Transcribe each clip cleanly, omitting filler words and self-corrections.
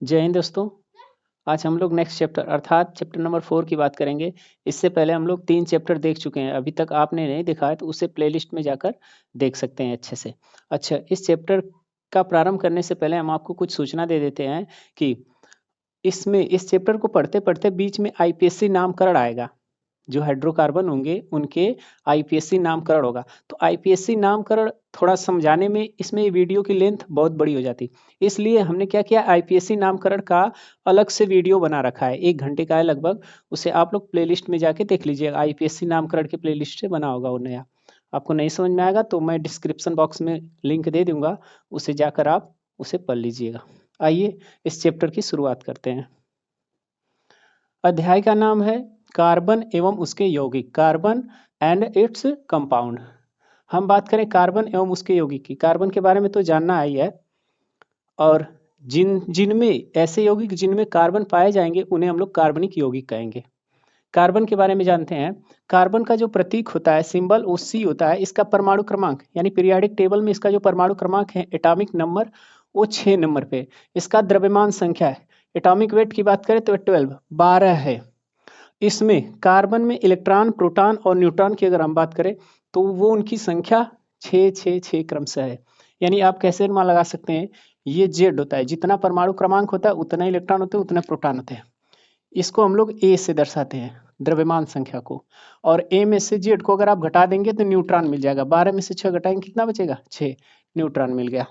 जय हिंद दोस्तों। आज हम लोग नेक्स्ट चैप्टर अर्थात चैप्टर नंबर 4 की बात करेंगे। इससे पहले हम लोग 3 चैप्टर देख चुके हैं। अभी तक आपने नहीं देखा है तो उसे प्लेलिस्ट में जाकर देख सकते हैं अच्छे से। अच्छा, इस चैप्टर का प्रारंभ करने से पहले हम आपको कुछ सूचना दे देते हैं कि इस चैप्टर को पढ़ते-पढ़ते बीच में आईपीएससी नामकरण आएगा। जो हाइड्रोकार्बन होंगे उनके आईपीएससी नामकरण होगा। तो आईपीएससी नामकरण थोड़ा समझाने में इसमें वीडियो की लेंथ बहुत बड़ी हो जाती, इसलिए हमने क्या किया, आईपीएससी नामकरण का अलग से वीडियो बना रखा है, 1 घंटे का है लगभग। उसे आप लोग प्लेलिस्ट में जाके देख लीजिएगा, आईपीएससी नामकरण के प्लेलिस्ट से बना होगा वो नया। आपको नहीं समझ में आएगा तो मैं डिस्क्रिप्शन बॉक्स में लिंक दे दूंगा, उसे जाकर आप उसे पढ़ लीजिएगा। आइए इस चैप्टर की शुरुआत करते हैं। अध्याय का नाम है कार्बन एवं उसके यौगिक, कार्बन एंड इट्स कंपाउंड। हम बात करें कार्बन एवं उसके यौगिक की। कार्बन के बारे में तो जानना ही है, और जिनमें ऐसे यौगिक जिनमें कार्बन पाए जाएंगे उन्हें हम लोग कार्बनिक यौगिक कहेंगे। कार्बन के बारे में जानते हैं। कार्बन का जो प्रतीक होता है, सिंबल, वो सी होता है। इसका परमाणु क्रमांक यानी पीरियोडिक टेबल में इसका जो परमाणु क्रमांक है, एटॉमिक नंबर, वो 6 नंबर पे। इसका द्रव्यमान संख्या है, एटॉमिक वेट की बात करें तो 12 है। इसमें कार्बन में इलेक्ट्रॉन, प्रोटॉन और न्यूट्रॉन की अगर हम बात करें तो वो उनकी संख्या 6 क्रमशः है। यानी आप कैसे अनुमान लगा सकते हैं, ये जेड होता है, जितना परमाणु क्रमांक होता है उतना इलेक्ट्रॉन होते हैं, उतना प्रोटॉन होते हैं। इसको हम लोग ए से दर्शाते हैं, द्रव्यमान संख्या को। और ए में से जेड को अगर आप घटा देंगे तो न्यूट्रॉन मिल जाएगा। 12 में से 6 घटाएंगे, कितना बचेगा? 6 न्यूट्रॉन मिल गया।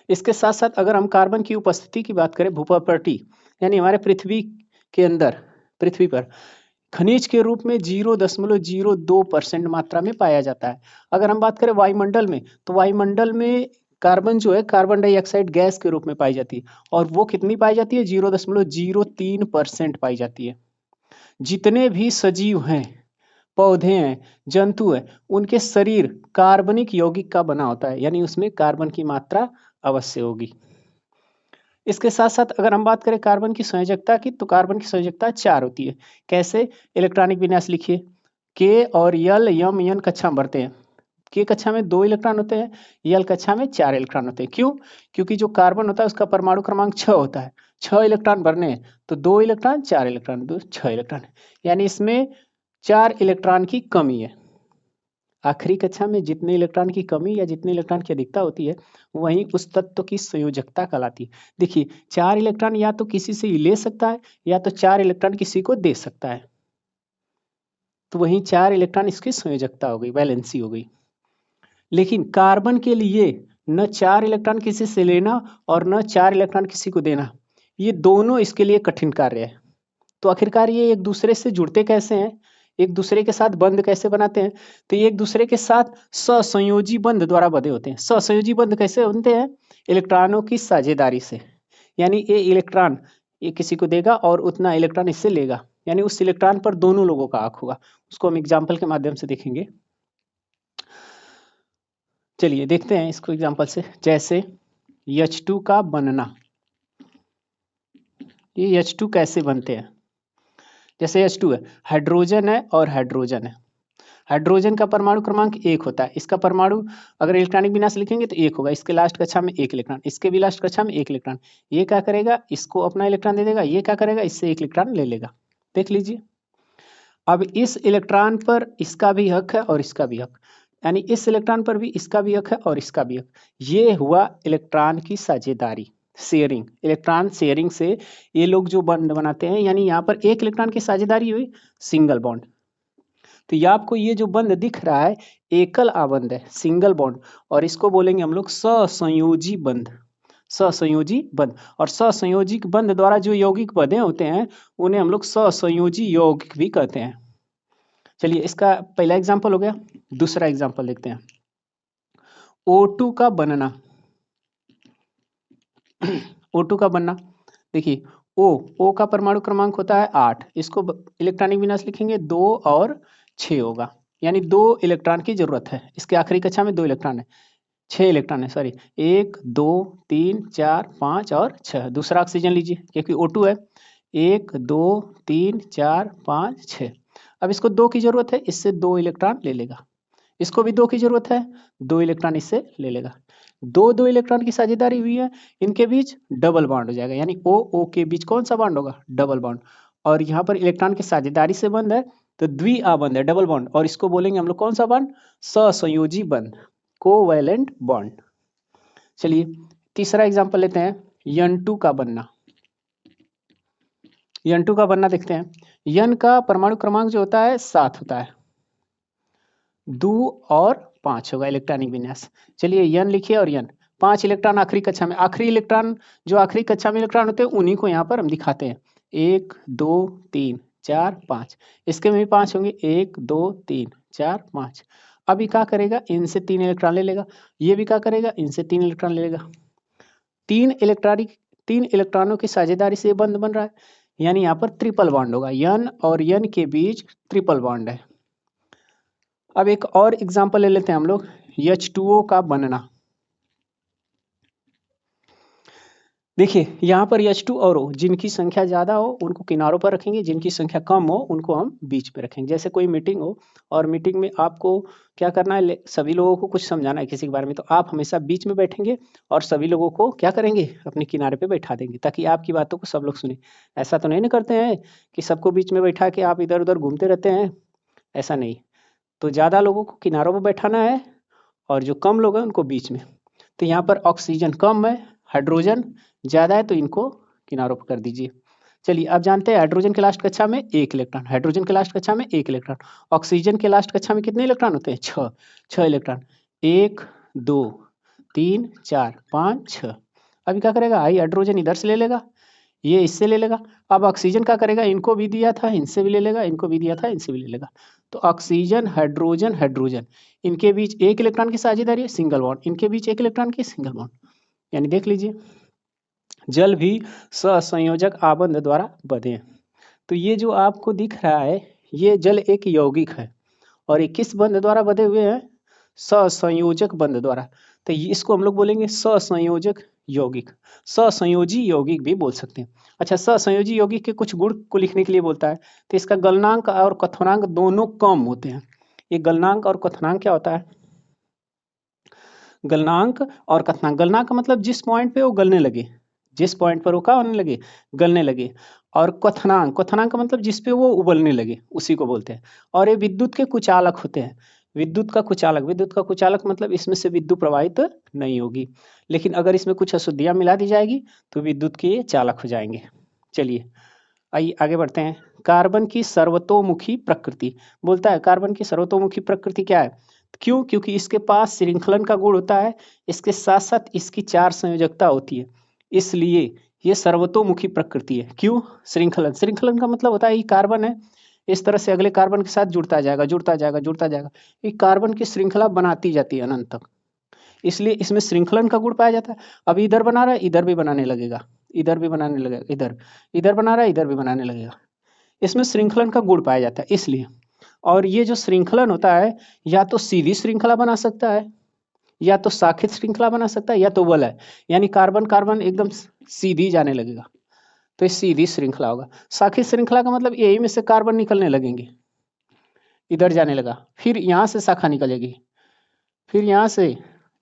इसके साथ साथ अगर हम कार्बन की उपस्थिति की बात करें, भूप्रॉपर्टी यानी हमारे पृथ्वी के अंदर, पृथ्वी पर खनिज के रूप में 0.02% मात्रा में पाया जाता है। अगर हम बात करें वायुमंडल में, तो वायुमंडल में कार्बन जो है, कार्बन डाइऑक्साइड गैस के रूप में पाई जाती है। और वो कितनी पाई जाती है? 0.03% पाई जाती है। जितने भी सजीव हैं, पौधे हैं, जंतु हैं, उनके शरीर कार्बनिक यौगिक का बना होता है, यानी उसमें कार्बन की मात्रा अवश्य होगी। इसके साथ साथ अगर हम बात करें कार्बन की संयोजकता की, तो कार्बन की संयोजकता 4 होती है। कैसे? इलेक्ट्रॉनिक विन्यास लिखिए, के और यल, यम, एन कक्षा में बढ़ते हैं। के कक्षा में 2 इलेक्ट्रॉन होते हैं, यल कक्षा में 4 इलेक्ट्रॉन होते हैं। क्यों? क्योंकि जो कार्बन होता है उसका परमाणु क्रमांक 6 होता है। 6 इलेक्ट्रॉन भरने हैं तो 2 इलेक्ट्रॉन, 4 इलेक्ट्रॉन, 2 6 इलेक्ट्रॉन, यानी इसमें 4 इलेक्ट्रॉन की कमी है। आखिरी कक्षा में जितने इलेक्ट्रॉन की कमी या जितने इलेक्ट्रॉन की अधिकता होती है, वहीं उस तत्व की संयोजकता कहलाती है। देखिए, 4 इलेक्ट्रॉन या तो किसी से ले सकता है या तो 4 इलेक्ट्रॉन किसी को दे सकता है, तो वहीं 4 इलेक्ट्रॉन इसकी संयोजकता हो गई, वैलेंसी हो गई। लेकिन कार्बन के लिए न 4 इलेक्ट्रॉन किसी से लेना और न 4 इलेक्ट्रॉन किसी को देना, ये दोनों इसके लिए कठिन कार्य है। तो आखिरकार ये एक दूसरे से जुड़ते कैसे हैं, एक दूसरे के साथ बंध कैसे बनाते हैं? तो ये एक दूसरे के साथ ससंयोजी बंध द्वारा बंधे होते हैं। ससंयोजी बंध कैसे बनते हैं? इलेक्ट्रॉनों की साझेदारी से। यानी ये इलेक्ट्रॉन ये किसी को देगा और उतना इलेक्ट्रॉन इससे लेगा, यानी उस इलेक्ट्रॉन पर दोनों लोगों का हक होगा। उसको हम एग्जाम्पल के माध्यम से देखेंगे। चलिए देखते हैं इसको एग्जाम्पल से। जैसे H2 का बनना, ये H2 कैसे बनते हैं? जैसे H2 है, हाइड्रोजन है और हाइड्रोजन है। हाइड्रोजन का परमाणु क्रमांक 1 होता है। इसका परमाणु अगर इलेक्ट्रॉनिक विन्यास लिखेंगे तो 1 होगा। इसके लास्ट कक्षा में 1 इलेक्ट्रॉन, इसके भी लास्ट कक्षा में 1 इलेक्ट्रॉन। ये क्या करेगा? इसको अपना इलेक्ट्रॉन दे देगा। ये क्या करेगा? इससे 1 इलेक्ट्रॉन ले लेगा। देख लीजिए, अब इस इलेक्ट्रॉन पर इसका भी हक है और इसका भी हक, यानी इस इलेक्ट्रॉन पर भी इसका भी हक है और इसका भी हक। ये हुआ इलेक्ट्रॉन की साझेदारी, शेयरिंग। इलेक्ट्रॉन शेयरिंग से ये लोग जो बॉन्ड बनाते हैं, यानी यहाँ पर 1 इलेक्ट्रॉन की साझेदारी हुई, सिंगल बॉन्ड। तो ये आपको ये जो बंध दिख रहा है, एकल आबंध है, सिंगल बॉन्ड, और इसको बोलेंगे हम लोग ससंयोजी बंध। ससंयोजी बंध, और ससंयोजी बंध द्वारा जो यौगिक बंधे होते हैं उन्हें हम लोग ससंयोजी यौगिक भी कहते हैं। चलिए, इसका पहला एग्जांपल हो गया। दूसरा एग्जांपल देखते हैं, O2 का बनना। O2 का बनना, देखिए, O का परमाणु क्रमांक होता है 8। इसको इलेक्ट्रॉनिक विन्यास लिखेंगे 2 और 6 होगा, यानी 2 इलेक्ट्रॉन की जरूरत है। इसके आखिरी कक्षा में 2 इलेक्ट्रॉन है, 6 इलेक्ट्रॉन है, सॉरी, 1 2 3 4 5 और 6। दूसरा ऑक्सीजन लीजिए, क्योंकि O2 है। 1 2 3 4 5 6। अब इसको 2 की जरूरत है, इससे 2 इलेक्ट्रॉन ले लेगा। इसको भी 2 की जरूरत है, 2 इलेक्ट्रॉन इससे ले लेगा। दो दो इलेक्ट्रॉन की साझेदारी हुई है, इनके बीच डबल बॉन्ड हो जाएगा, यानी ओ ओ के बीच कौन सा बॉन्ड होगा, डबल बॉन्ड। और यहाँ पर इलेक्ट्रॉन की साझेदारी से बंद है तो द्विआबंध है, डबल बॉन्ड, और इसको बोलेंगे हम लोग कौन सा बॉन्ड, सहसंयोजी बंध, कोवैलेंट बॉन्ड। चलिए तीसरा एग्जांपल लेते हैं, N2 का बनना। N2 का बनना देखते हैं। N का परमाणु क्रमांक जो होता है 7 होता है, 2 और 5 होगा इलेक्ट्रॉनिक विन्यास। चलिए N लिखिए और N 5 इलेक्ट्रॉन आखिरी कक्षा में, आखिरी इलेक्ट्रॉन जो आखिरी कक्षा में इलेक्ट्रॉन होते हैं उन्हीं को यहाँ पर हम दिखाते हैं। 1 2 3 4 5, इसके में भी 5 होंगे, 1 2 3 4 5। अभी क्या करेगा, इनसे 3 इलेक्ट्रॉन ले लेगा, ये भी क्या करेगा, इनसे 3 इलेक्ट्रॉन ले लेगा। 3 इलेक्ट्रॉनों की साझेदारी से बंध बन रहा है, यानी यहाँ पर ट्रिपल बॉन्ड होगा, N और N के बीच ट्रिपल बॉन्ड है। अब एक और एग्जांपल ले लेते हैं हम लोग, H2O का बनना। देखिए यहाँ पर H2 और O, जिनकी संख्या ज़्यादा हो उनको किनारों पर रखेंगे, जिनकी संख्या कम हो उनको हम बीच पे रखेंगे। जैसे कोई मीटिंग हो और मीटिंग में आपको क्या करना है, सभी लोगों को कुछ समझाना है किसी के बारे में, तो आप हमेशा बीच में बैठेंगे और सभी लोगों को क्या करेंगे, अपने किनारे पे बैठा देंगे ताकि आपकी बातों को सब लोग सुने। ऐसा तो नहीं ना करते हैं कि सबको बीच में बैठा के आप इधर उधर घूमते रहते हैं, ऐसा नहीं। तो ज़्यादा लोगों को किनारों पर बैठाना है और जो कम लोग हैं उनको बीच में। तो यहाँ पर ऑक्सीजन कम है, हाइड्रोजन ज़्यादा है, तो इनको किनारों पर कर दीजिए। चलिए आप जानते हैं हाइड्रोजन के लास्ट कक्षा में 1 इलेक्ट्रॉन, हाइड्रोजन के लास्ट कक्षा में 1 इलेक्ट्रॉन, ऑक्सीजन के लास्ट कक्षा में कितने इलेक्ट्रॉन होते हैं, 6 इलेक्ट्रॉन, 1 2 3 4 5 6। अभी क्या करेगा, आई हाइड्रोजन इधर से ले लेगा, ये इससे ले लेगा। अब ऑक्सीजन क्या करेगा, इनको भी दिया था इनसे भी ले लेगा, इनको भी दिया था इनसे भी ले लेगा। तो ऑक्सीजन हाइड्रोजन हाइड्रोजन, इनके बीच 1 इलेक्ट्रॉन की साझेदारी है, सिंगल बॉन्ड, इनके बीच 1 इलेक्ट्रॉन की सिंगल बॉन्ड। यानी देख लीजिए जल भी सहसंयोजक आबंध द्वारा बंधे हैं। तो ये जो आपको दिख रहा है ये जल एक यौगिक है और ये किस बंध द्वारा बंधे हुए हैं, सहसंयोजक बंध द्वारा। तो इसको हम लोग बोलेंगे सहसंयोजक यौगिक, सहसंयोजी यौगिक भी बोल सकते हैं। अच्छा, सहसंयोजी यौगिक के कुछ गुण को लिखने के लिए बोलता है, तो इसका गलनांक और क्वथनांक दोनों कम होते हैं। ये गलनांक और क्वथनांक क्या होता है, गलनांक और क्वथनांक, गलनांक का मतलब जिस पॉइंट पे वो गलने लगे, जिस पॉइंट पर वो क्या होने लगे, गलने लगे। और क्वथनांक, क्वथनांक का मतलब जिस पे वो उबलने लगे उसी को बोलते हैं। और ये विद्युत के कुचालक होते हैं, विद्युत का कुचालक, विद्युत का कुचालक मतलब इसमें से विद्युत प्रवाहित नहीं होगी, लेकिन अगर इसमें कुछ अशुद्धियाँ मिला दी जाएगी तो विद्युत के ये चालक हो जाएंगे। चलिए आइए आगे बढ़ते हैं। कार्बन की सर्वतोमुखी प्रकृति, बोलता है कार्बन की सर्वतोमुखी प्रकृति क्या है, क्यों, क्योंकि इसके पास श्रृंखलन का गुण होता है, इसके साथ साथ इसकी 4 संयोजकता होती है, इसलिए ये सर्वतोमुखी प्रकृति है। क्यों, श्रृंखलन, श्रृंखलन का मतलब होता है ये कार्बन है, इस तरह से अगले कार्बन के साथ जुड़ता जाएगा जुड़ता जाएगा जुड़ता जाएगा, ये कार्बन की श्रृंखला बनाती जाती है अनंत तक, इसलिए इसमें श्रृंखलन का गुण पाया जाता है। अब इधर बना रहा है इधर भी बनाने लगेगा, इधर भी बनाने लगेगा, इधर इधर बना रहा है इधर भी बनाने लगेगा, इसमें श्रृंखलन का गुण पाया जाता है इसलिए। और ये जो श्रृंखलन होता है या तो सीधी श्रृंखला बना सकता है, या तो शाखित श्रृंखला बना सकता है, या तो वलय, यानी कार्बन कार्बन एकदम सीधी जाने लगेगा तो ये सीधी श्रृंखला होगा। शाखित श्रृंखला का मतलब यही में से कार्बन निकलने लगेंगे, इधर जाने लगा, फिर यहाँ से शाखा निकलेगी, फिर यहाँ से,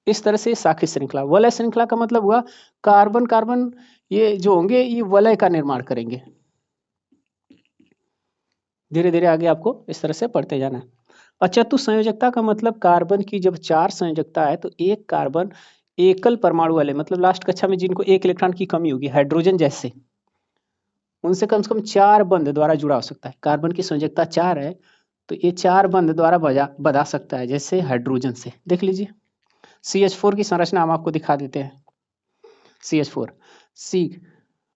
इस तरह से शाखित श्रृंखला। वलय श्रृंखला का मतलब हुआ कार्बन कार्बन ये जो होंगे ये वलय का निर्माण करेंगे। धीरे धीरे आगे आपको इस तरह से पढ़ते जाना है। अचतुः संयोजकता का मतलब कार्बन की जब 4 संयोजकता है तो एक कार्बन एकल परमाणु वाले, मतलब लास्ट कक्षा में जिनको 1 इलेक्ट्रॉन की कमी होगी, हाइड्रोजन जैसे, उनसे कम से कम 4 बंध द्वारा जुड़ा हो सकता है। कार्बन की संयोजकता 4 है तो ये 4 बंध द्वारा बधा सकता है, जैसे हाइड्रोजन से। देख लीजिए CH4 की संरचना हम आपको दिखा देते हैं। CH4 C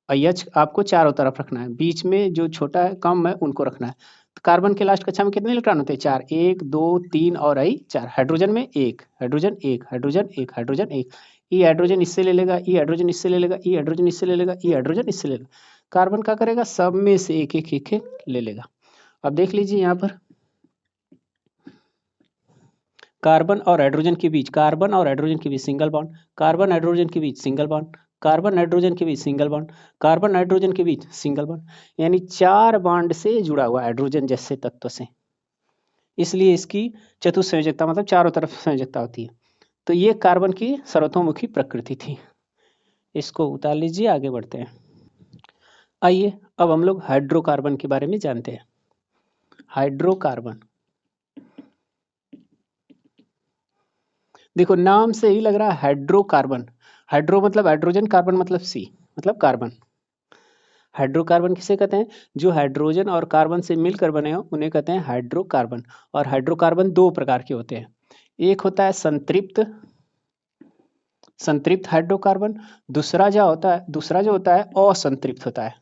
H आपको चारों तरफ रखना है, बीच में जो छोटा है कम है उनको रखना है। तो कार्बन के लास्ट कक्षा में कितने इलेक्ट्रॉन होते हैं, 4, 1 2 3 और आई 4। हाइड्रोजन में 1 हाइड्रोजन 1 हाइड्रोजन 1 हाइड्रोजन 1, ई हाइड्रोजन इससे ले लेगा, ई हाइड्रोजन इससे ले लेगा, ई हाइड्रोजन इससे ले लेगा, ई हाइड्रोजन इससे ले लेगा। कार्बन क्या करेगा, सब में से एक एक एक एक ले लेगा। अब देख लीजिए यहाँ पर कार्बन और हाइड्रोजन के बीच, कार्बन और हाइड्रोजन के बीच सिंगल बॉन्ड, कार्बन हाइड्रोजन के बीच सिंगल बॉन्ड, कार्बन नाइट्रोजन के बीच सिंगल बॉन्ड, कार्बन नाइट्रोजन के बीच सिंगल बॉन्ड, यानी 4 बॉन्ड से जुड़ा हुआ हाइड्रोजन जैसे तत्व से, इसलिए इसकी चतुस्संयोजकता मतलब चारों तरफ संयोजकता होती है। तो ये कार्बन की सर्वतोमुखी प्रकृति थी। इसको उतार लीजिए, आगे बढ़ते हैं। आइए अब हम लोग हाइड्रोकार्बन के बारे में जानते हैं। हाइड्रोकार्बन, देखो नाम से ही लग रहा है हाइड्रोकार्बन। हाइड्रो मतलब हाइड्रोजन, कार्बन मतलब सी मतलब कार्बन। हाइड्रोकार्बन किसे कहते हैं? जो हाइड्रोजन और कार्बन से मिलकर बने हो उन्हें कहते हैं हाइड्रोकार्बन। और हाइड्रोकार्बन दो प्रकार के होते हैं। एक होता है संतृप्त हाइड्रोकार्बन। दूसरा जो होता है असंतृप्त होता है।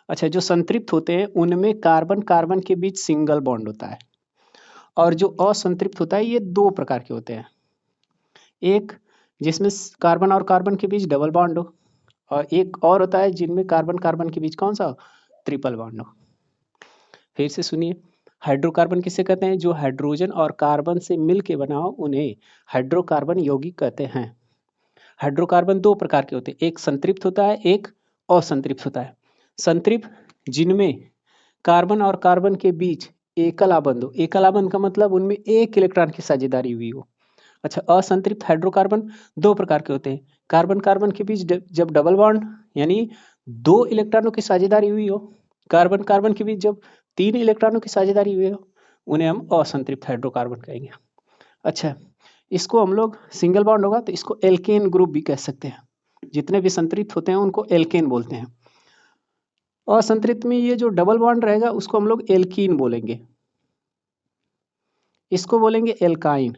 अच्छा, जो संतृप्त होते हैं उनमें कार्बन कार्बन के बीच सिंगल बॉन्ड होता है। और जो असंतृप्त होता है ये दो प्रकार के होते हैं। एक जिसमें कार्बन और कार्बन के बीच डबल बॉन्ड हो, और एक और होता है जिनमें कार्बन कार्बन के बीच कौन सा हो? ट्रिपल बॉन्ड हो। फिर से सुनिए, हाइड्रोकार्बन किसे कहते हैं? जो हाइड्रोजन और कार्बन से मिल के बना हो उन्हें हाइड्रोकार्बन यौगिक कहते हैं। हाइड्रोकार्बन दो प्रकार के होते हैं, एक संतृप्त होता है, एक असंतृप्त होता है। संतृप्त जिनमें कार्बन और कार्बन के बीच एकल आबंध हो। एकल आबंध का मतलब उनमें एक इलेक्ट्रॉन की साझेदारी हुई हो। अच्छा, असंतृप्त हाइड्रोकार्बन दो प्रकार के होते हैं। कार्बन कार्बन के बीच जब डबल बॉन्ड यानी दो इलेक्ट्रॉनों की साझेदारी हुई हो, कार्बन कार्बन के बीच जब तीन इलेक्ट्रॉनों की साझेदारी हुई हो, उन्हें हम असंतृप्त हाइड्रोकार्बन कहेंगे। अच्छा, इसको हम लोग सिंगल बॉन्ड होगा तो इसको एल्केन ग्रुप भी कह सकते हैं। जितने भी संतृप्त होते हैं उनको एल्केन बोलते हैं। असंतृप्त में ये जो डबल बॉन्ड रहेगा उसको हम लोग एल्कीन बोलेंगे, इसको बोलेंगे एल्काइन।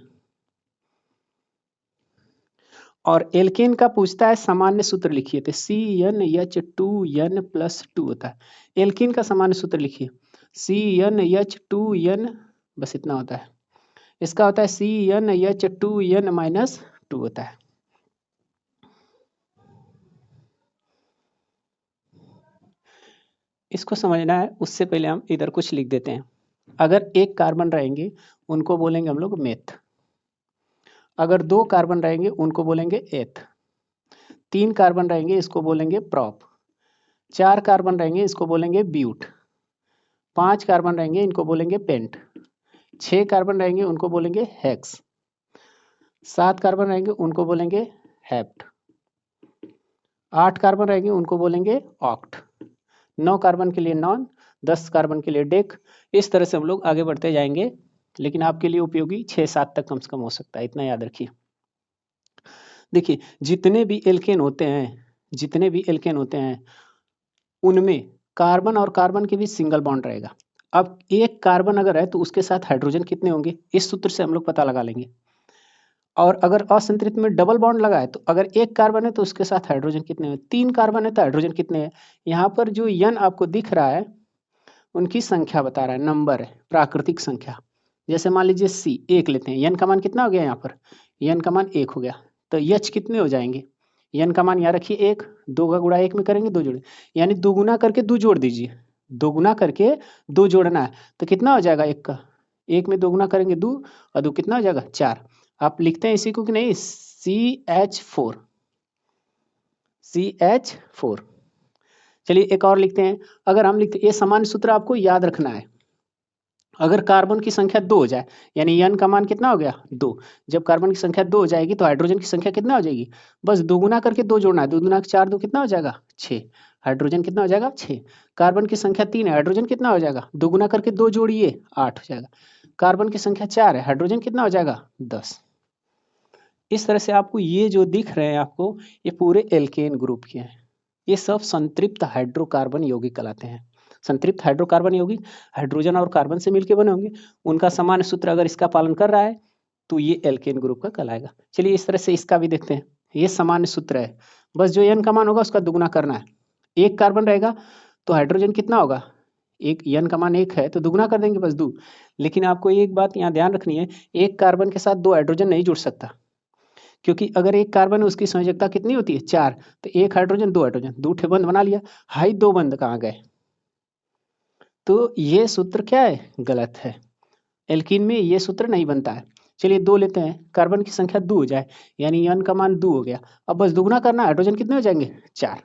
और एल्केन का पूछता है सामान्य सूत्र लिखिए, तो CnH2n+2 होता है। एल्केन का सामान्य सूत्र लिखिए, CnH2n, बस इतना होता है। इसका होता है CnH2n-2 होता है। इसको समझना है उससे पहले हम इधर कुछ लिख देते हैं। अगर एक कार्बन रहेंगे उनको बोलेंगे हम लोग मेथ। अगर दो कार्बन रहेंगे उनको बोलेंगे एथ। तीन कार्बन रहेंगे इसको बोलेंगे प्रॉप। चार कार्बन रहेंगे इसको बोलेंगे ब्यूट। पांच कार्बन रहेंगे इनको बोलेंगे पेंट। छह कार्बन रहेंगे उनको बोलेंगे हेक्स। सात कार्बन रहेंगे उनको बोलेंगे हेप्ट। आठ कार्बन रहेंगे उनको बोलेंगे ऑक्ट। 9 कार्बन के लिए नॉन, 10 कार्बन के लिए डेक। इस तरह से हम लोग आगे बढ़ते जाएंगे, लेकिन आपके लिए उपयोगी 6-7 तक कम से कम हो सकता है, इतना याद रखिए। देखिए, जितने भी एल्केन होते हैं उनमें कार्बन और कार्बन के बीच सिंगल बॉन्ड रहेगा। अब एक कार्बन अगर है तो उसके साथ हाइड्रोजन कितने होंगे, इस सूत्र से हम लोग पता लगा लेंगे। और अगर असंतृप्त में डबल बॉन्ड लगा है तो अगर एक कार्बन है तो उसके साथ हाइड्रोजन कितने हैं, तीन कार्बन है तो हाइड्रोजन कितने हैं। यहाँ पर जो n आपको दिख रहा है उनकी संख्या बता रहा है, नंबर है, प्राकृतिक संख्या। जैसे मान लीजिए C एक लेते हैं, n का मान कितना हो गया यहाँ पर, n का मान 1 हो गया, तो H कितने हो जाएंगे, n का मान यहाँ रखिए 1, 2 का गुणा 1 में करेंगे 2 जोड़े, यानी दोगुना करके 2 जोड़ दीजिए। दोगुना करके 2 जोड़ना है तो कितना हो जाएगा, 1 का 1 में दोगुना करेंगे 2 और 2 कितना हो जाएगा 4। आप लिखते हैं इसी को कि नहीं, CH4। चलिए एक और लिखते हैं। अगर हम लिखते, ये सामान्य सूत्र आपको याद रखना है। अगर कार्बन की संख्या 2 हो जाए, यानी n का मान कितना हो गया 2, जब कार्बन की संख्या 2 हो जाएगी तो हाइड्रोजन की संख्या कितना हो जाएगी, बस दोगुना करके 2 जोड़ना है, 2 दूना 4, 2 कितना हो जाएगा 6, हाइड्रोजन कितना हो जाएगा 6। कार्बन की संख्या 3 है, हाइड्रोजन कितना हो जाएगा, दोगुना करके 2 जोड़िए 8 हो जाएगा। कार्बन की संख्या 4 है, हाइड्रोजन कितना हो जाएगा 10। इस तरह से आपको ये जो दिख रहे हैं आपको, ये पूरे एल्केन ग्रुप के हैं। ये सब संतृप्त हाइड्रोकार्बन यौगिक कहलाते हैं। संतृप्त हाइड्रोकार्बन यौगिक हाइड्रोजन और कार्बन से मिलकर बने होंगे, उनका सामान्य सूत्र अगर इसका पालन कर रहा है तो ये एल्केन ग्रुप का कहलाएगा। चलिए इस तरह से इसका भी देखते हैं। ये सामान्य सूत्र है, बस जो n का मान होगा उसका दुगुना करना है। एक कार्बन रहेगा तो हाइड्रोजन कितना होगा, एक n का मान 1 है तो दुगुना कर देंगे बस 2। लेकिन आपको एक बात यहाँ ध्यान रखनी है, एक कार्बन के साथ 2 हाइड्रोजन नहीं जुड़ सकता, क्योंकि अगर एक कार्बन है उसकी संयोजकता कितनी होती है 4, तो एक हाइड्रोजन 2 हाइड्रोजन, 2 ठे बंध बना लिया, हाई 2 बंध कहाँ गए, तो ये सूत्र क्या है, गलत है। एल्कीन में ये सूत्र नहीं बनता है। चलिए 2 लेते हैं, कार्बन की संख्या 2 हो जाए, यानी n का मान 2 हो गया। अब बस दुगुना करना, हाइड्रोजन कितने हो जाएंगे 4।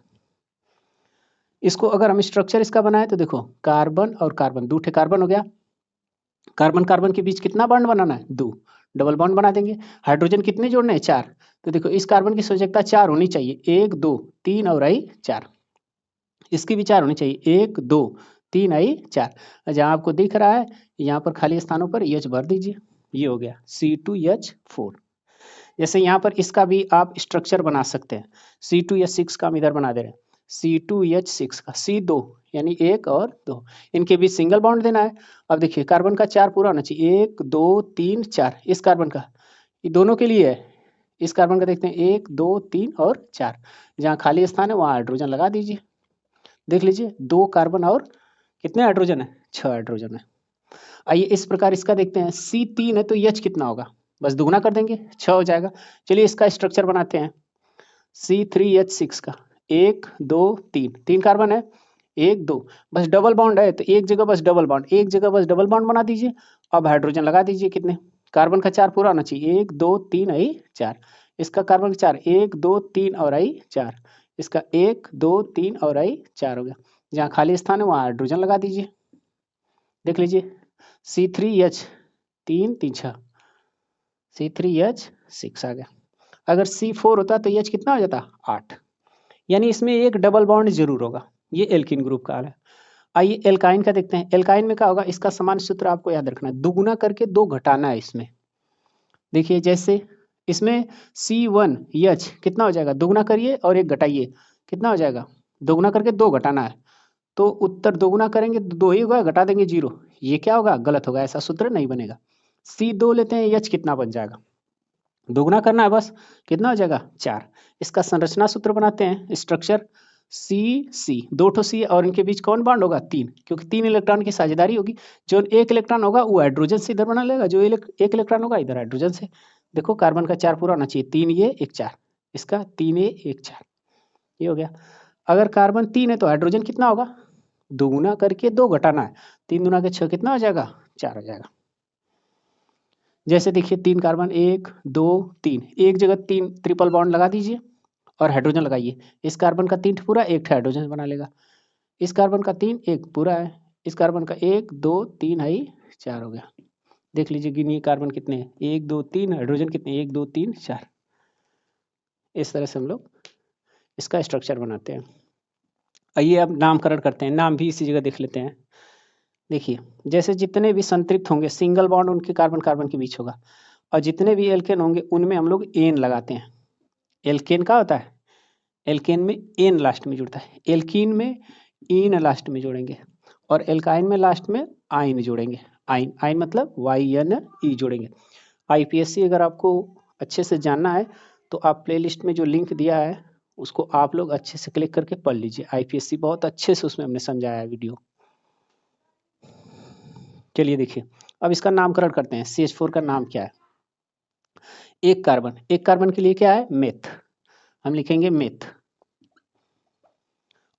इसको अगर हम स्ट्रक्चर इसका बनाए तो देखो, कार्बन और कार्बन, 2 ठे कार्बन हो गया, कार्बन कार्बन के बीच कितना बॉन्ड बनाना है? 2, डबल बॉन्ड बना देंगे। हाइड्रोजन कितने जोड़ने हैं? 4। तो देखो इस कार्बन की संयोजकता 4 होनी चाहिए, 1 2 3 और आई 4। इसकी भी 4 होनी चाहिए, 1 2 3 आई 4। जहाँ आपको दिख रहा है यहाँ पर खाली स्थानों पर H भर दीजिए, ये हो गया C2H4। जैसे यहाँ पर इसका भी आप स्ट्रक्चर बना सकते हैं, C2H6 का हम इधर बना दे रहे हैं, C2H6 का C2 यानी 1 और 2, इनके बीच सिंगल बॉन्ड देना है। अब देखिए कार्बन का 4 पूरा होना चाहिए, 1 2 3 4। इस कार्बन का, ये दोनों के लिए है। इस कार्बन का देखते हैं 1 2 3 और 4। जहाँ खाली स्थान है वहाँ हाइड्रोजन लगा दीजिए। देख लीजिए 2 कार्बन और कितने हाइड्रोजन है? 6 हाइड्रोजन है। आइए इस प्रकार इसका देखते हैं, C3 है तो H कितना होगा? बस दुगुना कर देंगे, 6 हो जाएगा। चलिए इसका स्ट्रक्चर बनाते हैं, C3H6 का 1 2 3, 3 कार्बन है, 1 2, बस डबल बॉन्ड है तो एक जगह बस डबल बॉन्ड, एक जगह बस डबल बॉन्ड बना दीजिए। अब हाइड्रोजन लगा दीजिए, कितने? कार्बन का 4 पूरा होना चाहिए, 1 2 3 आई 4। इसका कार्बन का 4, 1 2 3 और आई 4। इसका 1 2 3 और आई 4 हो गया। जहाँ खाली स्थान है वहाँ हाइड्रोजन लगा दीजिए। देख लीजिए C3H 3 3 6, C3H6 आ गया। अगर C4 होता तो H कितना हो जाता? 8। यानी इसमें एक डबल बॉन्ड जरूर होगा। ये एल्किन ग्रुप का हाल है। आइए एल्काइन का देखते हैं। एल्काइन में क्या होगा? इसका समान सूत्र आपको याद रखना है, दुगुना करके 2 घटाना है इसमें। देखिए जैसे इसमें C1H कितना हो जाएगा? दोगुना करिए और 1 घटाइए, कितना हो जाएगा? दोगुना करके 2 घटाना है, तो उत्तर दोगुना करेंगे तो 2 ही होगा, घटा देंगे 0। ये क्या होगा? गलत होगा, ऐसा सूत्र नहीं बनेगा। C2 लेते हैं, H कितना बन जाएगा? दोगुना करना है बस, कितना हो जाएगा? 4। इसका संरचना सूत्र बनाते हैं, स्ट्रक्चर C 2 ठो C और इनके बीच कौन बॉन्ड होगा? 3, क्योंकि 3 इलेक्ट्रॉन की साझेदारी होगी। जो 1 इलेक्ट्रॉन होगा वो हाइड्रोजन से इधर बना लेगा, जो 1 इलेक्ट्रॉन होगा इधर हाइड्रोजन से। देखो कार्बन का 4 पूरा होना चाहिए, 3 ये 1 4, इसका 3 ये 1 4, ये हो गया। अगर कार्बन 3 है तो हाइड्रोजन कितना होगा? दोगुना करके 2 घटाना है, 3 दूना के 6 कितना हो जाएगा? 4 हो जाएगा। जैसे देखिए 3 कार्बन 1 2 3, एक जगह 3 ट्रिपल बॉन्ड लगा दीजिए और हाइड्रोजन लगाइए। इस कार्बन का 3 पूरा, 1 हाइड्रोजन बना लेगा। इस कार्बन का 3 1 पूरा है, इस कार्बन का 1 2 3 है 4 हो गया। देख लीजिए गिनिए कार्बन कितने हैं? 1 2 3, हाइड्रोजन कितने? 1 2 3 4। इस तरह से हम लोग इसका स्ट्रक्चर बनाते हैं। आइए अब नामकरण करते हैं, नाम भी इसी जगह देख लेते हैं। देखिए जैसे जितने भी संतृप्त होंगे सिंगल बॉन्ड उनके कार्बन कार्बन के बीच होगा, और जितने भी एल्केन होंगे उनमें हम लोग एन लगाते हैं। एल्केन का होता है, एल्केन में एन लास्ट में जुड़ता है, एल्कीन में इन लास्ट में जोड़ेंगे, और एल्काइन में लास्ट में आइन जोड़ेंगे। आइन आइन मतलब YNE जोड़ेंगे। IPSC अगर आपको अच्छे से जानना है तो आप प्लेलिस्ट में जो लिंक दिया है उसको आप लोग अच्छे से क्लिक करके पढ़ लीजिए। IPSC बहुत अच्छे से उसमें हमने समझाया है वीडियो। चलिए देखिए अब इसका नामकरण करते हैं। CH4 का नाम क्या है? एक कार्बन के लिए क्या है? मेथ, हम लिखेंगे मेथ।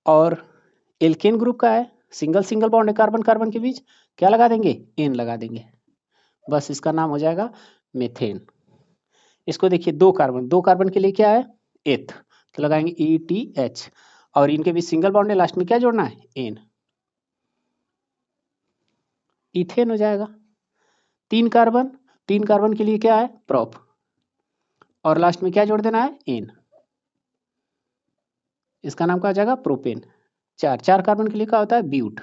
और एल्केन ग्रुप का है, सिंगल सिंगल बॉन्ड है कार्बन कार्बन के बीच, क्या लगा देंगे? एन लगा देंगे, बस इसका नाम हो जाएगा मेथेन। इसको देखिए दो कार्बन के लिए क्या है? एथ, तो लगाएंगे ETH, और इनके बीच सिंगल बॉन्ड है, लास्ट में क्या जोड़ना है? एन, इथेन हो जाएगा। तीन कार्बन के लिए क्या है? प्रोप, और लास्ट में क्या जोड़ देना है? एन, इसका नाम क्या हो जाएगा? प्रोपेन। चार कार्बन के लिए क्या होता है? ब्यूट,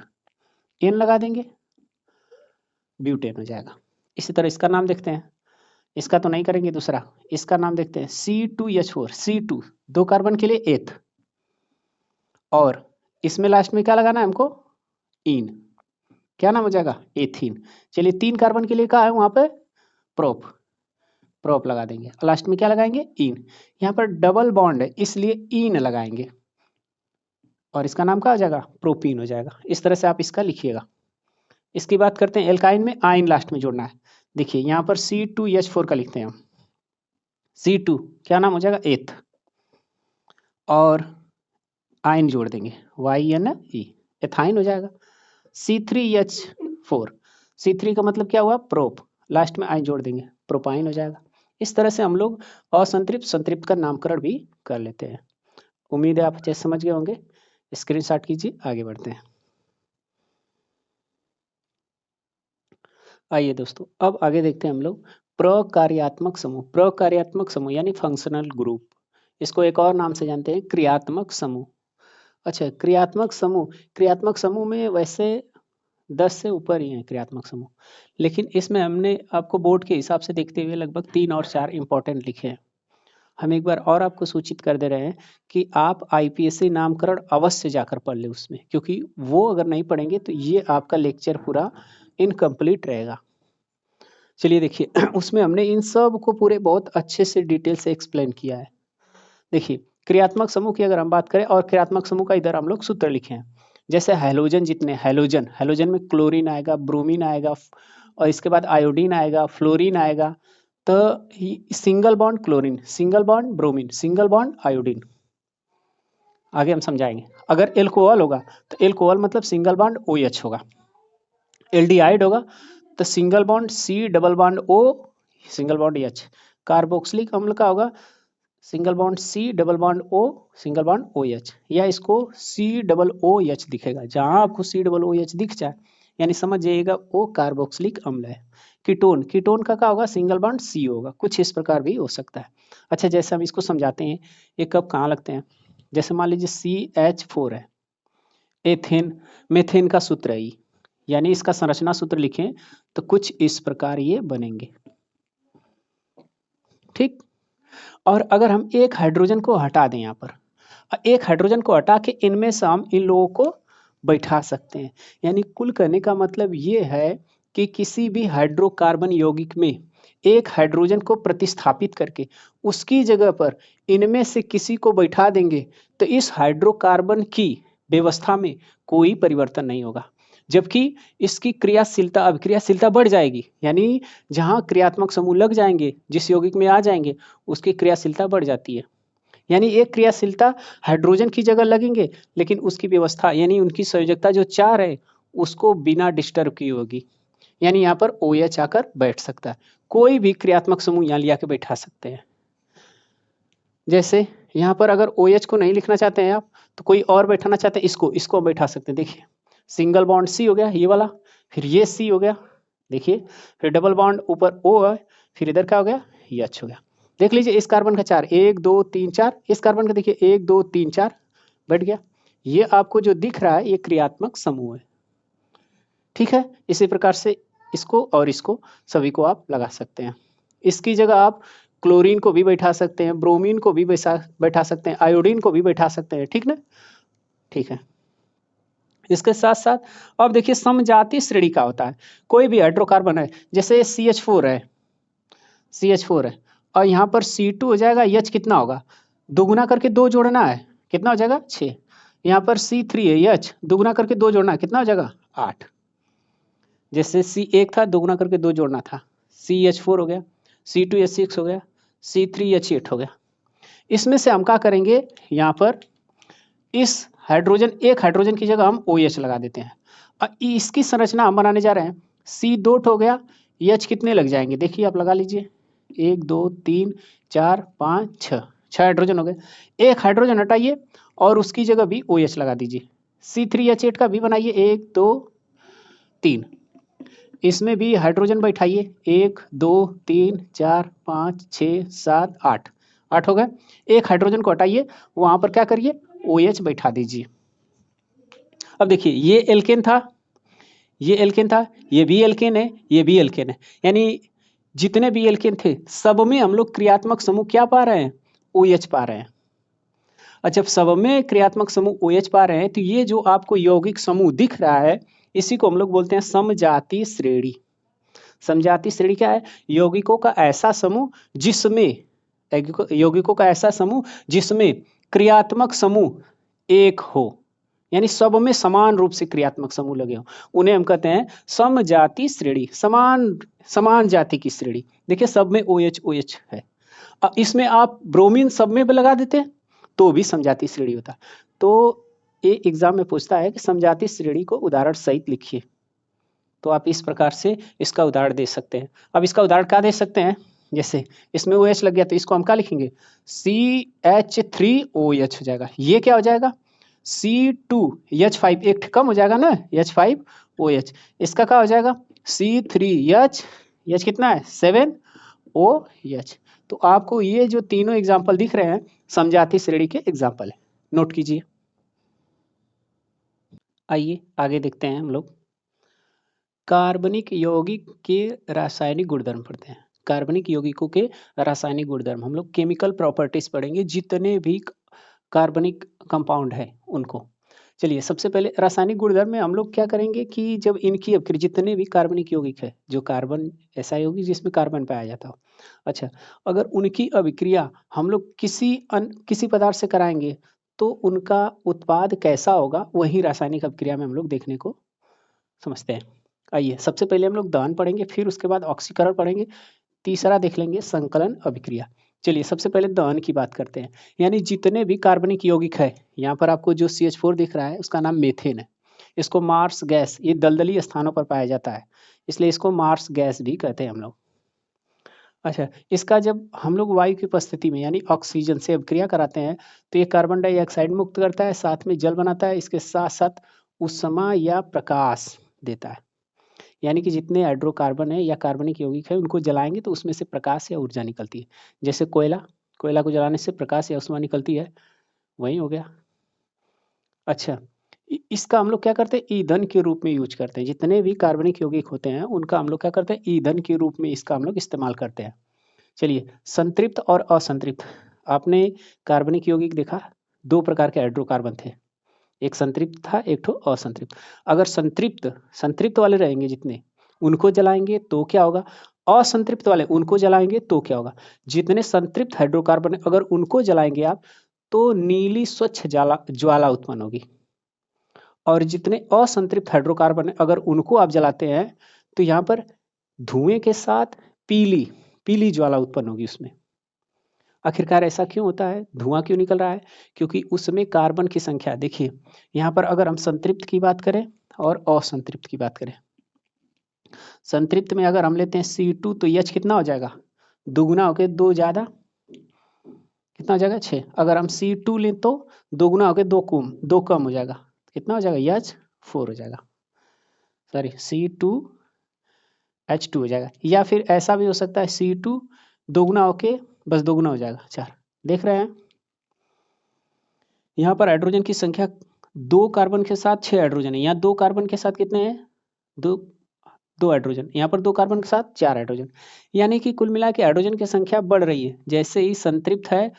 एन लगा देंगे, ब्यूटेन हो जाएगा। इसी तरह इसका नाम देखते हैं, इसका तो नहीं करेंगे, दूसरा इसका नाम देखते हैं C2H4। C2 दो कार्बन के लिए एथ, और इसमें लास्ट में क्या लगाना है हमको? इन, क्या नाम हो जाएगा? एथीन। चलिए तीन कार्बन के लिए क्या है वहां पे? प्रोप, प्रोप लगा देंगे, लास्ट में क्या लगाएंगे? इन। यहाँ पर डबल बॉन्ड है इसलिए इन लगाएंगे, और इसका नाम क्या हो जाएगा? प्रोपीन हो जाएगा। इस तरह से आप इसका लिखिएगा। इसकी बात करते हैं एल्काइन में आइन लास्ट में जोड़ना है। देखिए यहाँ पर C2H4 का लिखते हैं हम, C2 क्या नाम हो जाएगा? एथ, और आइन जोड़ देंगे YNE, एथाइन हो जाएगा। C3H4, C3 का मतलब क्या हुआ? प्रोप, लास्ट में आइन जोड़ देंगे, प्रोपाइन हो जाएगा। इस तरह से हम लोग असंतृप्त संतृप्त का नामकरण भी कर लेते हैं। उम्मीद है आप अच्छे से समझ गए होंगे। स्क्रीनशॉट कीजिए, आगे बढ़ते हैं। आइए दोस्तों, अब आगे देखते हैं हम लोग प्रकार्यात्मक समूह। प्रकार्यात्मक समूह यानी फंक्शनल ग्रुप, इसको एक और नाम से जानते हैं क्रियात्मक समूह। अच्छा, क्रियात्मक समूह में वैसे 10 से ऊपर ही हैं क्रियात्मक समूह, लेकिन इसमें हमने आपको बोर्ड के हिसाब से देखते हुए लगभग 3 और 4 इंपॉर्टेंट लिखे हैं। हम एक बार और आपको सूचित कर दे रहे हैं कि आप आईपीएससी नामकरण अवश्य जाकर पढ़ लें उसमें, क्योंकि वो अगर नहीं पढ़ेंगे तो ये आपका लेक्चर पूरा इनकम्प्लीट रहेगा। चलिए देखिए उसमें हमने इन सब को पूरे बहुत अच्छे से डिटेल से एक्सप्लेन किया है। देखिए, क्रियात्मक समूह की अगर हम बात करें, और क्रियात्मक समूह का इधर हम लोग सूत्र लिखे हैं। जैसे हैलोजन, जितने हैलोजन, हैलोजन में क्लोरीन आएगा, ब्रोमीन आएगा, और इसके बाद आयोडीन आएगा, फ्लोरीन आएगा। तो single bond chlorine, single bond bromine, single bond iodine, आगे हम समझाएंगे। अगर एल्कोहल होगा तो एल्कोहल मतलब सिंगल बॉन्ड OH होगा। एल्डिहाइड होगा तो single bond C double bond O, single bond H। Carboxylic अम्ल का होगा single bond C double bond O, single bond OH, या इसको C डबल OH दिखेगा। जहां आपको C डबल OH दिख जाए यानी समझ जाइएगा वो कार्बोक्सिलिक अम्ल है। कीटोन, कीटोन का क्या होगा, सिंगल बॉन्ड C होगा। कुछ इस प्रकार भी हो सकता है। अच्छा, जैसे हम इसको समझाते हैं, ये कब कहाँ लगते हैं। जैसे मान लीजिए CH4 है, एथेन, मेथेन का सूत्र है, यानी इसका संरचना सूत्र लिखें तो कुछ इस प्रकार ये बनेंगे, ठीक। और अगर हम एक हाइड्रोजन को हटा दें यहाँ पर, एक हाइड्रोजन को हटा के इनमें से हम इन लोगों को बैठा सकते हैं। यानी कुल कहने का मतलब ये है कि किसी भी हाइड्रोकार्बन यौगिक में एक हाइड्रोजन को प्रतिस्थापित करके उसकी जगह पर इनमें से किसी को बैठा देंगे तो इस हाइड्रोकार्बन की व्यवस्था में कोई परिवर्तन नहीं होगा, जबकि इसकी क्रियाशीलता, अभिक्रियाशीलता बढ़ जाएगी। यानी जहां क्रियात्मक समूह लग जाएंगे, जिस यौगिक में आ जाएंगे, उसकी क्रियाशीलता बढ़ जाती है। यानी एक क्रियाशीलता हाइड्रोजन की जगह लगेंगे, लेकिन उसकी व्यवस्था यानी उनकी संयोजकता जो 4 है उसको बिना डिस्टर्ब की होगी। यानी यहाँ पर OH आकर बैठ सकता है। कोई भी क्रियात्मक समूह यहाँ लिया के बैठा सकते हैं। जैसे यहाँ पर अगर OH को नहीं लिखना चाहते हैं आप, तो कोई और बैठाना चाहते हैं, इसको हम बैठा सकते हैं। देखिए, सिंगल बॉन्ड C हो गया ये वाला, फिर ये C हो गया, देखिए, फिर डबल बॉन्ड ऊपर O है, फिर इधर क्या हो गया, ये H हो गया। देख लीजिए इस कार्बन का 4, 1 2 3 4, इस कार्बन का देखिए 1 2 3 4 बैठ गया। ये आपको जो दिख रहा है ये क्रियात्मक समूह है, ठीक है। इसी प्रकार से इसको और इसको सभी को आप लगा सकते हैं। इसकी जगह आप क्लोरीन को भी बैठा सकते हैं, ब्रोमीन को भी बैठा सकते हैं, आयोडीन को भी बैठा सकते हैं, ठीक ना, ठीक है। इसके साथ साथ अब देखिए समजातीय श्रेणी का होता है। कोई भी हाइड्रोकार्बन है, जैसे CH4 है, CH4 है, और यहाँ पर C2 हो जाएगा, H कितना होगा, दोगुना करके 2 जोड़ना है, कितना हो जाएगा 6। यहाँ पर C3 है, H दोगुना करके 2 जोड़ना है, कितना हो जाएगा 8। जैसे C1 था, दोगुना करके 2 जोड़ना था, CH4 हो गया, C2H6 हो गया, C3H8 हो गया। इसमें से हम क्या करेंगे, यहाँ पर इस हाइड्रोजन, एक हाइड्रोजन की जगह हम OH लगा देते हैं। और इसकी संरचना हम बनाने जा रहे हैं। C2 हो गया, H कितने लग जाएंगे, देखिए आप लगा लीजिए, 1 2 3 4 5 6, 6 हाइड्रोजन हो गए। एक हाइड्रोजन हटाइए और उसकी जगह भी OH लगा दीजिए। C3H8 का भी बनाइए, 1 2 3, इसमें भी हाइड्रोजन बैठाइए, 1 2 3 4 5 6 7 8, 8 हो गए। एक हाइड्रोजन को हटाइए, वहां पर क्या करिए, OH बैठा दीजिए। अब देखिए ये एल्केन था, ये एल्केन था, ये भी एल्केन है, ये भी एल्केन है। यानी जितने भी एल्केन थे सब में हम लोग क्रियात्मक समूह क्या पा रहे हैं, OH पा रहे हैं। और जब सब में क्रियात्मक समूह OH पा रहे हैं तो ये जो आपको यौगिक समूह दिख रहा है इसी को हम लोग बोलते हैं समजातीय श्रेणी। समजातीय श्रेणी क्या है, यौगिकों का ऐसा समूह जिसमें, यौगिकों का ऐसा समूह जिसमें क्रियात्मक समूह एक हो, यानी सब में समान रूप से क्रियात्मक समूह लगे हो, उन्हें हम कहते हैं समजातीय श्रेणी। समान जाति की श्रेणी। देखिए सब में OH OH है, इसमें आप ब्रोमीन सब में लगा देते हैं तो भी समजातीय श्रेणी होता। तो ये एग्जाम में पूछता है कि समजातीय श्रेणी को उदाहरण सहित लिखिए, तो आप इस प्रकार से इसका उदाहरण दे सकते हैं। अब इसका उदाहरण क्या दे सकते हैं, जैसे इसमें OH लग गया तो इसको हम क्या लिखेंगे, CH3OH हो जाएगा। ये क्या हो जाएगा, C2H5, एक कम हो जाएगा ना, H5OH। इसका क्या हो जाएगा, C3H, H कितना है 7OH। तो आपको ये जो तीनों एग्जाम्पल दिख रहे हैं समजातीय श्रेणी के एग्जाम्पल है, नोट कीजिए। आइए आगे देखते हैं हम लोग। कार्बनिक यौगिक के रासायनिक गुणधर्म पढ़ते हैं। कार्बनिक यौगिकों के रासायनिक गुणधर्म हम लोग केमिकल प्रॉपर्टीज पढ़ेंगे, जितने भी कार्बनिक कंपाउंड है उनको। चलिए सबसे पहले रासायनिक गुणधर्म में हम लोग क्या करेंगे कि जब इनकी अभिक्रिया, जितने भी कार्बनिक यौगिक है, जो कार्बन ऐसा यौगिक जिसमें कार्बन पाया जाता हो, अच्छा, अगर उनकी अभिक्रिया हम लोग किसी पदार्थ से कराएंगे तो उनका उत्पाद कैसा होगा, वही रासायनिक अभिक्रिया में हम लोग देखने को समझते हैं। आइए सबसे पहले हम लोग दहन पढ़ेंगे, फिर उसके बाद ऑक्सीकरण पढ़ेंगे, तीसरा देख लेंगे संकलन अभिक्रिया। चलिए सबसे पहले दहन की बात करते हैं। यानी जितने भी कार्बनिक यौगिक है, यहाँ पर आपको जो CH4 दिख रहा है उसका नाम मेथेन है। इसको मार्स गैस, ये दलदली स्थानों पर पाया जाता है, इसलिए इसको मार्स गैस भी कहते हैं हम लोग। अच्छा, इसका जब हम लोग वायु की उपस्थिति में यानी ऑक्सीजन से अभिक्रिया कराते हैं तो ये कार्बन डाइऑक्साइड मुक्त करता है, साथ में जल बनाता है, इसके साथ साथ ऊष्मा या प्रकाश देता है। यानी कि जितने हाइड्रोकार्बन है या कार्बनिक यौगिक है उनको जलाएंगे तो उसमें से प्रकाश या ऊर्जा निकलती है। जैसे कोयला को जलाने से प्रकाश या ऊष्मा निकलती है, वही हो गया। अच्छा, इसका हम लोग क्या करते हैं, ईंधन के रूप में यूज करते हैं। जितने भी कार्बनिक यौगिक होते हैं उनका हम लोग क्या करते हैं, ईंधन के रूप में इसका हम लोग इस्तेमाल करते हैं। चलिए संतृप्त और असंतृप्त, आपने कार्बनिक यौगिक देखा, दो प्रकार के हाइड्रोकार्बन थे, एक संतृप्त था, एक ठो असंतृप्त। अगर संतृप्त वाले रहेंगे जितने, उनको जलाएंगे तो क्या होगा, असंतृप्त वाले उनको जलाएंगे तो क्या होगा, जितने संतृप्त हाइड्रोकार्बन अगर उनको जलाएंगे आप तो नीली स्वच्छ ज्वाला उत्पन्न होगी, और जितने असंतृप्त हाइड्रोकार्बन अगर उनको आप जलाते हैं तो यहाँ पर धुएं के साथ पीली ज्वाला उत्पन्न होगी उसमें। आखिरकार ऐसा क्यों होता है, धुआं क्यों निकल रहा है, क्योंकि उसमें कार्बन की संख्या देखिए, यहाँ पर अगर हम संतृप्त की बात करें और असंतृप्त की बात करें, संतृप्त में अगर हम लेते हैं C2 तो H कितना हो जाएगा, दुगुना होकर दो ज्यादा कितना हो जाएगा 6। अगर हम C2 लें तो दोगुना होकर दो कम हो जाएगा, कितना हो जाएगा H4 हो जाएगा, सॉरी C2H2 हो जाएगा। या फिर ऐसा भी हो सकता है C2 दोगुना होके बस दोगुना हो जाएगा 4। देख रहे हैं यहाँ पर हाइड्रोजन की संख्या 2 कार्बन के साथ 6 हाइड्रोजन है, यहाँ 2 कार्बन के साथ कितने हैं, दो हाइड्रोजन, यहाँ पर 2 कार्बन के साथ 4 हाइड्रोजन। यानी कि कुल मिला के हाइड्रोजन की संख्या बढ़ रही है। जैसे ही संतृप्त है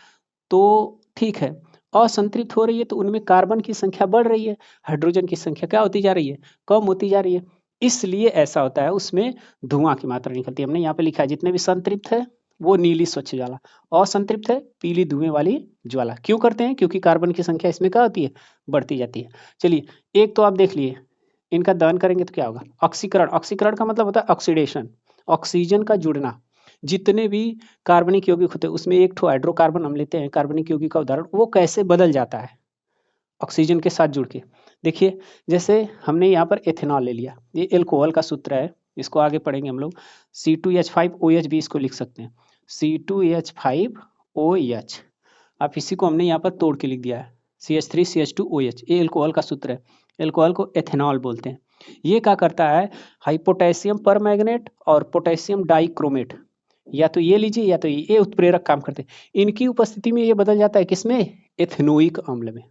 तो ठीक है, असंतृप्त हो रही है तो उनमें कार्बन की संख्या बढ़ रही है, हाइड्रोजन की संख्या क्या होती जा रही है, कम होती जा रही है। इसलिए ऐसा होता है, उसमें धुआं की मात्रा निकलती है। हमने यहाँ पे लिखा है जितने भी संतृप्त है वो नीली स्वच्छ ज्वाला, असंतृप्त है पीली धुएं वाली ज्वाला। क्यों करते हैं, क्योंकि कार्बन की संख्या इसमें क्या होती है, बढ़ती जाती है। चलिए एक तो आप देख लिए, इनका दहन करेंगे तो क्या होगा, ऑक्सीकरण। ऑक्सीकरण का मतलब होता है ऑक्सीडेशन, ऑक्सीजन का जुड़ना। जितने भी कार्बनिक यौगिक होते हैं उसमें एक ठो हाइड्रोकार्बन हम लेते हैं कार्बनिक यौगिक का उदाहरण, वो कैसे बदल जाता है ऑक्सीजन के साथ जुड़ के। देखिए जैसे हमने यहाँ पर एथेनॉल ले लिया, ये एल्कोहल का सूत्र है, इसको आगे पढ़ेंगे हम लोग। C2H5OH भी इसको लिख सकते हैं, C2H5OH। आप इसी को हमने यहाँ पर तोड़ के लिख दिया है, CH3CH2OH, ये एल्कोहल का सूत्र है। एल्कोहल को एथेनॉल बोलते हैं। ये क्या करता है, हाई पोटेशियम परमैंगनेट और पोटेशियम डाइक्रोमेट, या तो ये लीजिए या तो ये उत्प्रेरक काम करते हैं। इनकी उपस्थिति में ये बदल जाता है किसमें, एथेनोइक अम्ल में।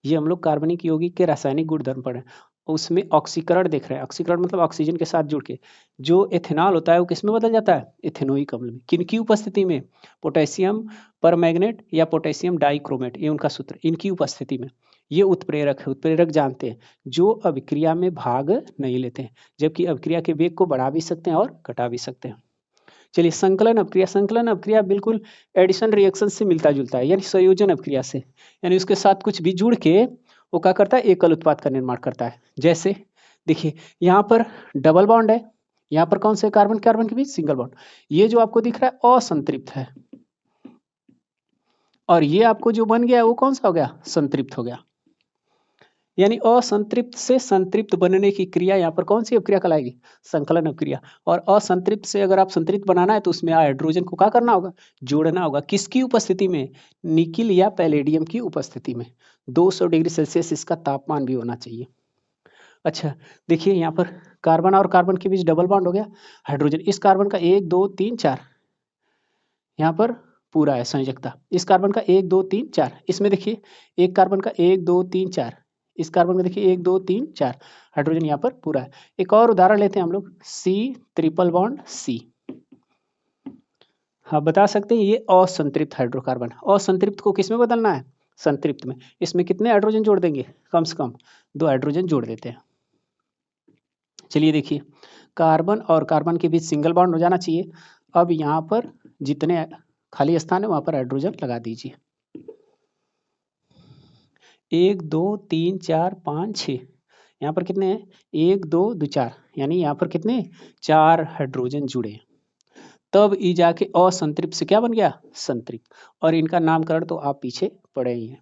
ये हम लोग कार्बनिक यौगिक के रासायनिक गुणधर्म पढ़े, उसमें ऑक्सीकरण देख रहे हैं। ऑक्सीकरण मतलब ऑक्सीजन के साथ जुड़ के जो एथेनॉल होता है वो किसमें बदल जाता है, एथेनोइक अम्ल में। किनकी उपस्थिति में, पोटेशियम परमैंगनेट या पोटेशियम डाइक्रोमेट, ये उनका सूत्र, इनकी उपस्थिति में। ये उत्प्रेरक है, उत्प्रेरक जानते हैं, जो अभिक्रिया में भाग नहीं लेते हैं, जबकि अभिक्रिया के वेग को बढ़ा भी सकते हैं और घटा भी सकते हैं। चलिए संकलन अभिक्रिया। संकलन अभिक्रिया बिल्कुल एडिशन रिएक्शन से मिलता जुलता है, यानी संयोजन अभिक्रिया से, यानी उसके साथ कुछ भी जुड़ के वो क्या करता है, एकल उत्पाद का निर्माण करता है। जैसे देखिए यहाँ पर डबल बॉन्ड है, यहाँ पर कौन से कार्बन कार्बन के बीच सिंगल बॉन्ड। ये जो आपको दिख रहा है असंतृप्त है, और ये आपको जो बन गया वो कौन सा हो गया, संतृप्त हो गया। यानी असंतृप्त से संतृप्त बनने की क्रिया यहाँ पर कौन सी अभिक्रिया कहलाएगी, संकलन अभिक्रिया। और असंतृप्त से अगर आप संतृप्त बनाना है तो उसमें हाइड्रोजन को क्या करना होगा, जोड़ना होगा। किसकी उपस्थिति में, निकिल या पैलेडियम की उपस्थिति में। 200 डिग्री सेल्सियस इसका तापमान भी होना चाहिए। अच्छा, देखिए यहाँ पर कार्बन और कार्बन के बीच डबल बॉन्ड हो गया, हाइड्रोजन इस कार्बन का 1 2 3 4 यहाँ पर पूरा है संयोजकता। इस कार्बन का 1 2 3 4 इसमें देखिए एक कार्बन का 1 2 3 4 इस कार्बन में देखिए 1 2 3 4 हाइड्रोजन यहाँ पर पूरा है। एक और उदाहरण लेते हैं हम लोग C ट्रिपल बॉन्ड C। हाँ बता सकते हैं ये असंतृप्त हाइड्रोकार्बन। असंतृप्त को किस में बदलना है? संतृप्त में। इसमें कितने हाइड्रोजन जोड़ देंगे? कम से कम 2 हाइड्रोजन जोड़ देते हैं। चलिए देखिए कार्बन और कार्बन के बीच सिंगल बॉन्ड हो जाना चाहिए। अब यहाँ पर जितने खाली स्थान है वहाँ पर हाइड्रोजन लगा दीजिए। 1 2 3 4 5 6 यहाँ पर कितने हैं? 1 2 2 4 यानी यहाँ पर कितने 4 हाइड्रोजन जुड़े। तब ई जाके असंतृप्त से क्या बन गया? संतृप्त। और इनका नामकरण तो आप पीछे पढ़े ही हैं।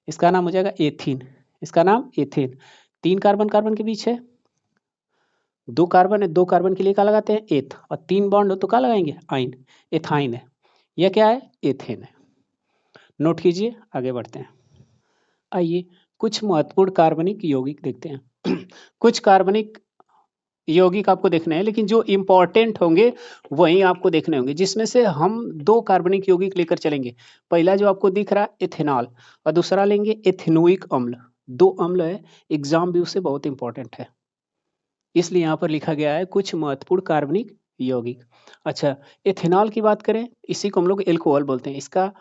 इसका नाम हो जाएगा एथीन। इसका नाम एथेन। 3 कार्बन कार्बन के बीच है, 2 कार्बन है, 2 कार्बन के लिए क्या लगाते हैं? एथ। और 3 बॉन्ड हो तो क्या लगाएंगे? आइन। एथाइन है। यह क्या है? एथेन है। नोट कीजिए, आगे बढ़ते हैं। आइए कुछ महत्वपूर्ण कार्बनिक यौगिक देखते हैं। कुछ कार्बनिक यौगिक आपको देखने हैं, लेकिन जो इंपॉर्टेंट होंगे वही आपको देखने होंगे, जिसमें से हम 2 कार्बनिक यौगिक लेकर चलेंगे। पहला जो आपको दिख रहा है इथेनॉल और दूसरा लेंगे एथेनोइक अम्ल। 2 अम्ल है, एग्जाम व्यू से बहुत इंपॉर्टेंट है, इसलिए यहाँ पर लिखा गया है कुछ महत्वपूर्ण कार्बनिक यौगिक। अच्छा, इथेनॉल की बात करें, इसी को हम लोग एल्कोहल बोलते हैं। इसका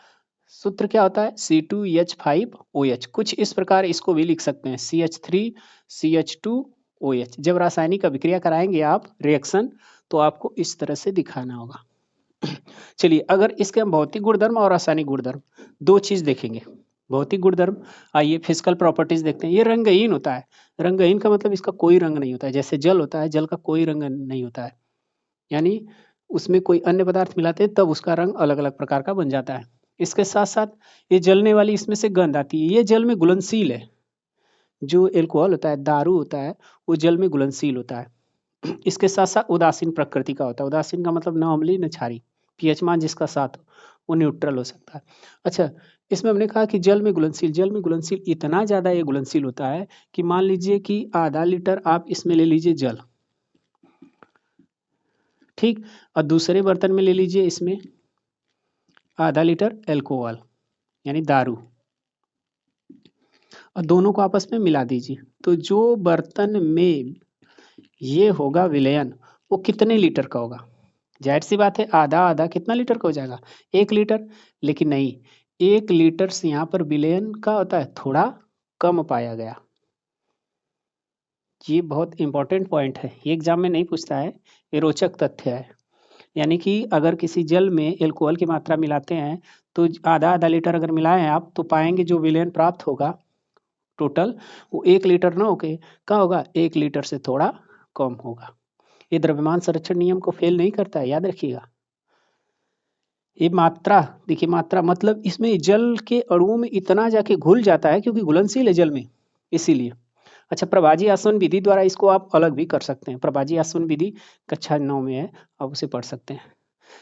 सूत्र क्या होता है? C2H5OH। कुछ इस प्रकार इसको भी लिख सकते हैं CH3CH2OH। जब रासायनिक अभिक्रिया कराएंगे आप रिएक्शन, तो आपको इस तरह से दिखाना होगा। चलिए अगर इसके हम भौतिक गुणधर्म और रासायनिक गुणधर्म 2 चीज देखेंगे। भौतिक गुणधर्म, आइए फिजिकल प्रॉपर्टीज देखते हैं। ये रंगहीन होता है। रंगहीन का मतलब इसका कोई रंग नहीं होता है। जैसे जल होता है, जल का कोई रंग नहीं होता है, यानी उसमें कोई अन्य पदार्थ मिलाते हैं तब उसका रंग अलग अलग प्रकार का बन जाता है। इसके साथ साथ ये जलने वाली इसमें से गंध आती है, ये जल में घुलनशील है। जो एल्कोहल होता है, दारू होता है, वो जल में घुलनशील होता है। इसके साथ साथ उदासीन प्रकृति का होता है। उदासीन का मतलब न अम्लीय न क्षारीय, पीएच मान जिसका 7 हो वो न्यूट्रल हो सकता है। अच्छा, इसमें हमने कहा कि जल में घुलनशील, जल में घुलनशील इतना ज़्यादा ये घुलनशील होता है कि मान लीजिए कि आधा लीटर आप इसमें ले लीजिए जल, ठीक, और दूसरे बर्तन में ले लीजिए इसमें आधा लीटर एल्कोहल यानी दारू, और दोनों को आपस में मिला दीजिए। तो जो बर्तन में ये होगा विलयन, वो कितने लीटर का होगा? जाहिर सी बात है आधा आधा कितना लीटर का हो जाएगा? 1 लीटर। लेकिन नहीं, 1 लीटर से यहाँ पर विलयन का होता है थोड़ा कम पाया गया। ये बहुत इंपॉर्टेंट पॉइंट है, ये एग्जाम में नहीं पूछता है, ये रोचक तथ्य है। यानी कि अगर किसी जल में एल्कोहल की मात्रा मिलाते हैं तो आधा आधा लीटर अगर मिलाएं आप, तो पाएंगे जो विलयन प्राप्त होगा टोटल, वो 1 लीटर ना होके क्या होगा? 1 लीटर से थोड़ा कम होगा। ये द्रव्यमान संरक्षण नियम को फेल नहीं करता है, याद रखिएगा। ये मात्रा देखिए, मात्रा मतलब इसमें जल के अणुओं में इतना जाके घुल जाता है क्योंकि घुलनशील है जल में, इसीलिए। अच्छा, प्रभाजी आसवन विधि द्वारा इसको आप अलग भी कर सकते हैं। प्रभाजी आसवन विधि कक्षा 9 में है, आप उसे पढ़ सकते हैं।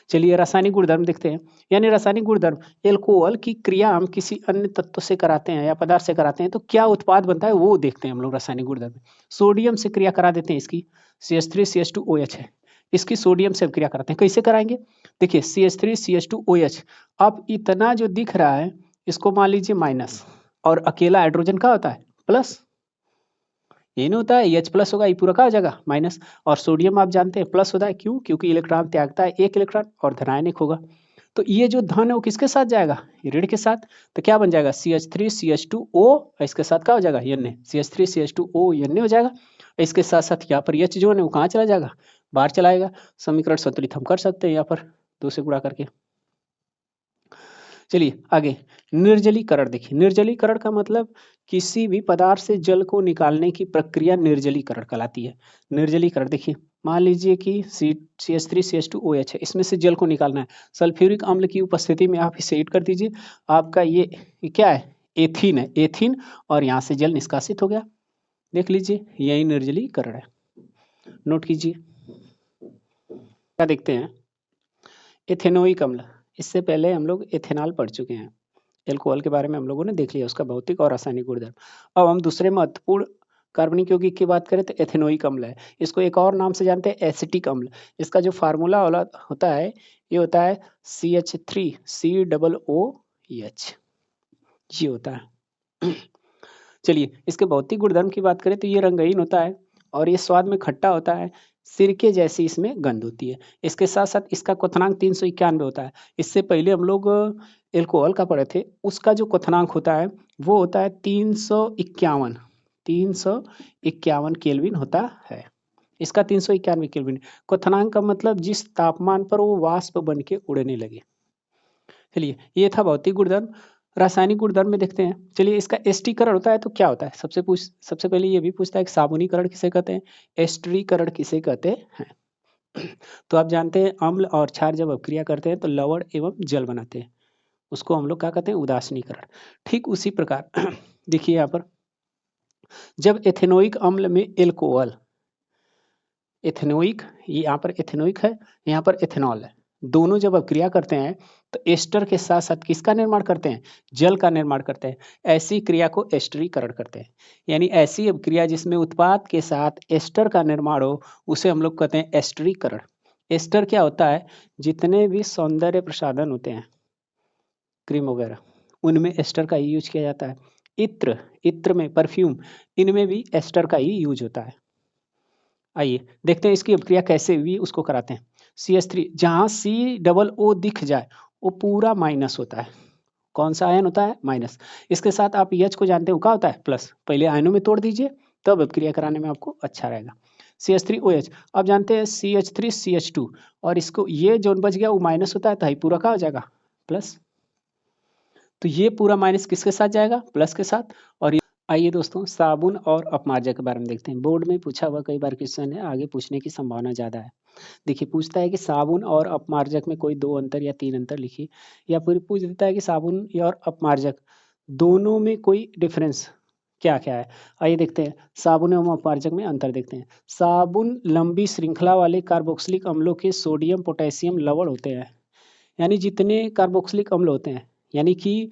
चलिए रासायनिक गुणधर्म देखते हैं। यानी रासायनिक गुणधर्म, एल्कोहल की क्रिया हम किसी अन्य तत्व से कराते हैं या पदार्थ से कराते हैं तो क्या उत्पाद बनता है वो देखते हैं हम लोग रासायनिक गुणधर्म में। सोडियम से क्रिया करा देते हैं इसकी, CH3CH2OH है, इसकी सोडियम से क्रिया कराते हैं। कैसे कराएंगे? देखिए CH3CH2OH, अब इतना जो दिख रहा है इसको मान लीजिए माइनस, और अकेला हाइड्रोजन का होता है प्लस। ये नहीं होता है H+ होगा, ये पूरा का हो जाएगा माइनस। और सोडियम आप जानते हैं प्लस होता है, क्यों? क्योंकि इलेक्ट्रॉन त्यागता है 1 इलेक्ट्रॉन और धनायनिक होगा। तो ये जो धन है वो किसके साथ जाएगा? ऋण के साथ। तो क्या बन जाएगा? CH3CH2O, इसके साथ क्या हो जाएगा? Na। CH3CH2O Na हो जाएगा। इसके साथ साथ यहाँ पर H जो है वो कहाँ चला जाएगा? बाहर चलाएगा। समीकरण संतुलित हम कर सकते हैं यहाँ पर 2 से गुणा करके। चलिए आगे, निर्जलीकरण देखिए। निर्जलीकरण का मतलब किसी भी पदार्थ से जल को निकालने की प्रक्रिया निर्जलीकरण कहलाती है। निर्जलीकरण देखिए, मान लीजिए कि CH3CH2OH है, इसमें से जल को निकालना है। सल्फ्यूरिक अम्ल की उपस्थिति में आप इसे हीट कर दीजिए, आपका ये क्या है? एथीन है, एथीन, और यहाँ से जल निष्कासित हो गया। देख लीजिए, यही निर्जलीकरण है। नोट कीजिए, क्या देखते हैं? एथेनोइक अम्ल। इससे पहले हम लोग एथेनॉल पढ़ चुके हैं। एल्कोहल के बारे में हम लोगों ने देख लिया, उसका भौतिक और रासायनिक गुणधर्म। अब हम दूसरे महत्वपूर्ण कार्बनिक यौगिक की बात करें तो एथेनोइक अम्ल है। इसको एक और नाम से जानते हैं एसिटिक अम्ल। इसका जो फार्मूला होता है ये होता है CH3COOH, ये होता है। चलिए इसके भौतिक गुणधर्म की बात करें तो ये रंगहीन होता है और ये स्वाद में खट्टा होता है, सिरके जैसी इसमें गंध होती है। इसके साथ साथ इसका क्वथनांक 391 होता है। इससे पहले हम लोग एल्कोहल का पढ़े थे, उसका जो क्वथनांक होता है वो होता है 351 केल्विन होता है। इसका 391 केल्विन। क्वथनांक का मतलब जिस तापमान पर वो वाष्प बन के उड़ने लगे। चलिए ये था भौतिक गुणधर्म। रासायनिक गुणधर्म में देखते हैं। चलिए इसका एस्टीकरण होता है तो क्या होता है, सबसे पहले ये भी पूछता है कि साबुनीकरण किसे कहते हैं, एस्टरीकरण किसे कहते हैं। तो आप जानते हैं अम्ल और क्षार जब अपक्रिया करते हैं तो लवण एवं जल बनाते हैं, उसको हम लोग क्या कहते हैं, उदासीनीकरण। ठीक उसी प्रकार देखिए यहाँ पर जब एथेनोइक अम्ल में एल्कोहल, एथेनोइक, यहाँ पर एथेनोइक है, यहाँ पर एथेनॉल है, दोनों जब अपक्रिया करते हैं तो एस्टर के साथ साथ किसका निर्माण करते हैं, जल का निर्माण करते हैं। ऐसी क्रिया को एस्टरीकरण करते हैं। यानी ऐसी अपक्रिया जिसमें उत्पाद के साथ एस्टर का निर्माण हो उसे हम लोग कहते हैं एस्टरीकरण। एस्टर क्या होता है, जितने भी सौंदर्य प्रसाधन होते हैं, क्रीम वगैरह, उनमें एस्टर का ही यूज किया जाता है। इत्र में, परफ्यूम, इनमें भी एस्टर का ही यूज होता है। आइए देखते हैं इसकी अपक्रिया कैसे हुई, उसको कराते हैं। CH3 जहाँ COO दिख जाए वो पूरा माइनस होता है। कौन सा आयन होता है, माइनस। इसके साथ आप H को जानते हो क्या होता है, प्लस। पहले आयनों में तोड़ दीजिए तब अपक्रिया कराने में आपको अच्छा रहेगा। CH3OH, आप जानते हैं CH3CH2, और इसको ये जो बच गया वो माइनस होता है तो पूरा क्या हो जाएगा, प्लस। तो ये पूरा माइनस किसके साथ जाएगा, प्लस के साथ। और आइए दोस्तों साबुन और अपमार्जक के बारे में देखते हैं। बोर्ड में पूछा हुआ कई बार क्वेश्चन है, आगे पूछने की संभावना ज़्यादा है। देखिए पूछता है कि साबुन और अपमार्जक में कोई 2 अंतर या 3 अंतर लिखिए, या फिर पूछ देता है कि साबुन और अपमार्जक दोनों में कोई डिफरेंस क्या क्या है। आइए देखते हैं साबुन एवं अपमार्जक में अंतर देखते हैं। साबुन लंबी श्रृंखला वाले कार्बोक्सिलिक अम्लों के सोडियम पोटेशियम लवण होते हैं। यानी जितने कार्बोक्सिलिक अम्ल होते हैं, यानी कि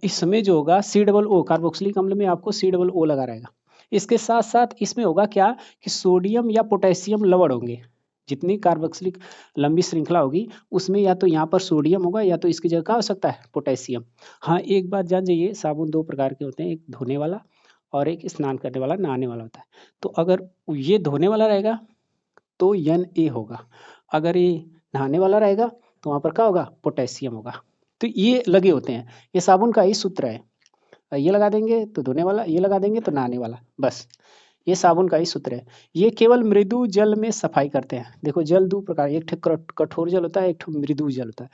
इसमें जो होगा COO, कार्बोक्सिलिक अम्ल में आपको COO लगा रहेगा। इसके साथ साथ इसमें होगा क्या कि सोडियम या पोटेशियम लवण होंगे। जितनी कार्बोक्सिलिक लंबी श्रृंखला होगी उसमें या तो यहाँ पर सोडियम होगा या तो इसकी जगह क्या हो सकता है, पोटेशियम। हाँ एक बात जान जाइए, साबुन 2 प्रकार के होते हैं, एक धोने वाला और एक स्नान करने वाला, नहाने वाला होता है। तो अगर ये धोने वाला रहेगा तो Na होगा, अगर ये नहाने वाला रहेगा तो वहाँ पर क्या होगा, पोटेशियम होगा। तो ये लगे होते हैं, ये साबुन का ही सूत्र है। ये लगा देंगे तो धोने वाला, ये लगा देंगे तो नहाने वाला, बस ये साबुन का ही सूत्र है। ये केवल मृदु जल में सफाई करते हैं। देखो जल 2 प्रकार, एक कठोर जल होता है, एक मृदु जल होता है।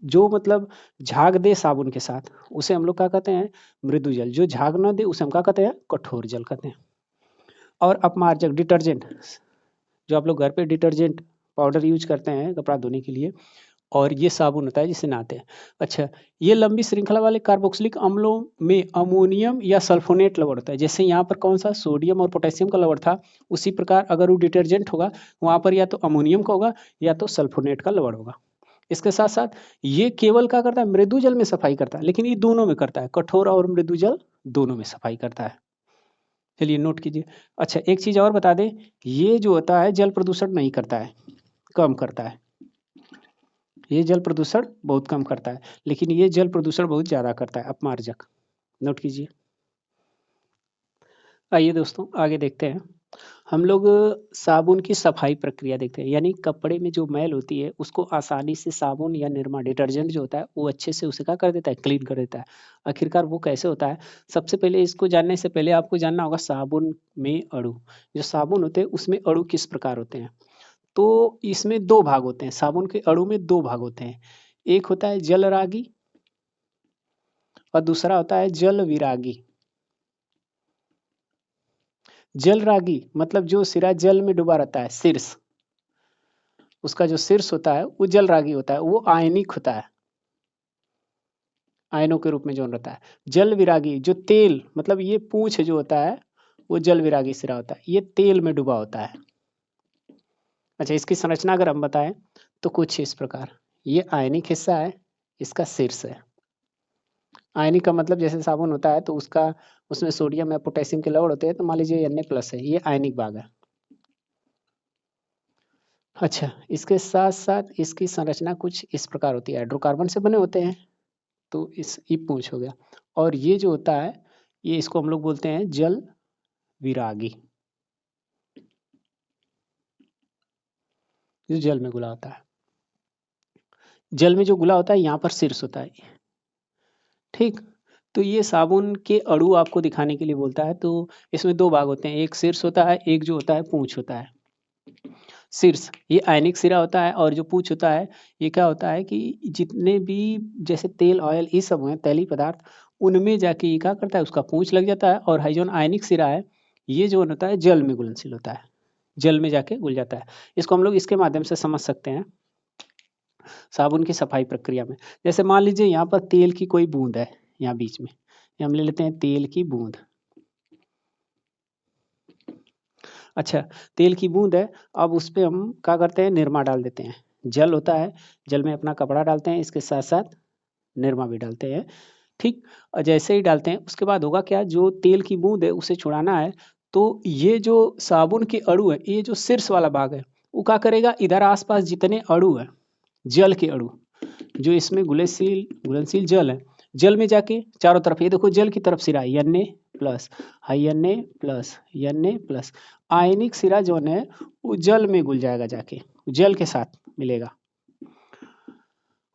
जो मतलब झाग दे साबुन के साथ उसे हम लोग क्या कहते हैं, मृदु जल। जो झाग न दे उसे हम क्या कहते हैं, कठोर जल कहते हैं। और अपमार्जक डिटर्जेंट, जो आप लोग घर पे डिटर्जेंट पाउडर यूज करते हैं कपड़ा धोने के लिए, और ये साबुन होता है जिससे नहाते हैं। अच्छा, ये लंबी श्रृंखला वाले कार्बोक्सिलिक अम्लों में अमोनियम या सल्फोनेट लवण होता है। जैसे यहाँ पर कौन सा, सोडियम और पोटेशियम का लवण था, उसी प्रकार अगर वो डिटर्जेंट होगा वहाँ पर या तो अमोनियम का होगा या तो सल्फोनेट का लवण होगा। इसके साथ साथ ये केवल क्या करता है, मृदु जल में सफाई करता है, लेकिन ये दोनों में करता है, कठोर और मृदु जल दोनों में सफाई करता है। चलिए नोट कीजिए। अच्छा एक चीज और बता दें, ये जो होता है जल प्रदूषण नहीं करता है, कम करता है। ये जल प्रदूषण बहुत कम करता है, लेकिन ये जल प्रदूषण बहुत ज़्यादा करता है, अपमार्जक। नोट कीजिए। आइए दोस्तों आगे देखते हैं। हम लोग साबुन की सफाई प्रक्रिया देखते हैं, यानी कपड़े में जो मैल होती है उसको आसानी से साबुन या निरमा डिटर्जेंट जो होता है वो अच्छे से उसे क्या कर देता है, क्लीन कर देता है। आखिरकार वो कैसे होता है, सबसे पहले इसको जानने से पहले आपको जानना होगा साबुन में अणु। जो साबुन होते हैं उसमें अणु किस प्रकार होते हैं। तो इसमें 2 भाग होते हैं, साबुन के अणु में 2 भाग होते हैं। एक होता है जल रागी और दूसरा होता है जल विरागी। जल रागी मतलब जो सिरा जल में डूबा रहता है, शीर्ष, उसका जो शीर्ष होता है वो जल रागी होता है, वो आयनिक होता है, आयनों के रूप में जो रहता है। जल विरागी जो तेल, मतलब ये पूंछ जो होता है वो जल विरागी सिरा होता है, ये तेल में डूबा होता है। अच्छा इसकी संरचना अगर हम बताएं तो कुछ इस प्रकार, ये आयनिक हिस्सा है, इसका शीर्ष है, आयनिक का मतलब जैसे साबुन होता है तो उसमें सोडियम या पोटेशियम के लवण होते हैं, तो मान लीजिए Na+ है, ये आयनिक भाग है। अच्छा, इसके साथ साथ इसकी संरचना कुछ इस प्रकार होती है, हाइड्रोकार्बन से बने होते हैं, तो ये पूंछ हो गया। और ये जो होता है, ये इसको हम लोग बोलते हैं जल विरागी, जो जल में घुला होता है। जल में जो घुला होता है, यहाँ पर शीर्ष होता है, ठीक। तो ये साबुन के अणु आपको दिखाने के लिए बोलता है। तो इसमें दो भाग होते हैं, एक शीर्ष होता है, एक जो होता है पूंछ होता है। शीर्ष ये आयनिक सिरा होता है, और जो पूंछ होता है ये क्या होता है कि जितने भी जैसे तेल, ऑयल, ये सब हैं तैलीय पदार्थ, उनमें जाके ये क्या करता है, उसका पूंछ लग जाता है। और हाइजोन आयनिक सिरा है, ये जो होता है जल में घुलनशील होता है, जल में जाके घुल जाता है। इसको हम लोग इसके माध्यम से समझ सकते हैं साबुन की सफाई प्रक्रिया में। जैसे मान लीजिए यहाँ पर तेल की कोई बूंद है, यहाँ बीच में हम ले लेते हैं तेल की बूंद। अच्छा, तेल की बूंद है, अब उस पे हम क्या करते हैं, निरमा डाल देते हैं। जल होता है, जल में अपना कपड़ा डालते हैं, इसके साथ साथ निरमा भी डालते हैं, ठीक। और जैसे ही डालते हैं उसके बाद होगा क्या, जो तेल की बूंद है उसे छुड़ाना है, तो ये जो साबुन के अणु है, ये जो शीर्ष वाला भाग है, वो क्या करेगा, इधर आसपास जितने अणु है, जल के अणु, जो इसमें घुलनशील जल है, जल में जाके चारों तरफ, ये देखो जल की तरफ सिरा Na+, Na+, आयनिक सिरा जो है वो जल में घुल जाएगा, जाके जल के साथ मिलेगा।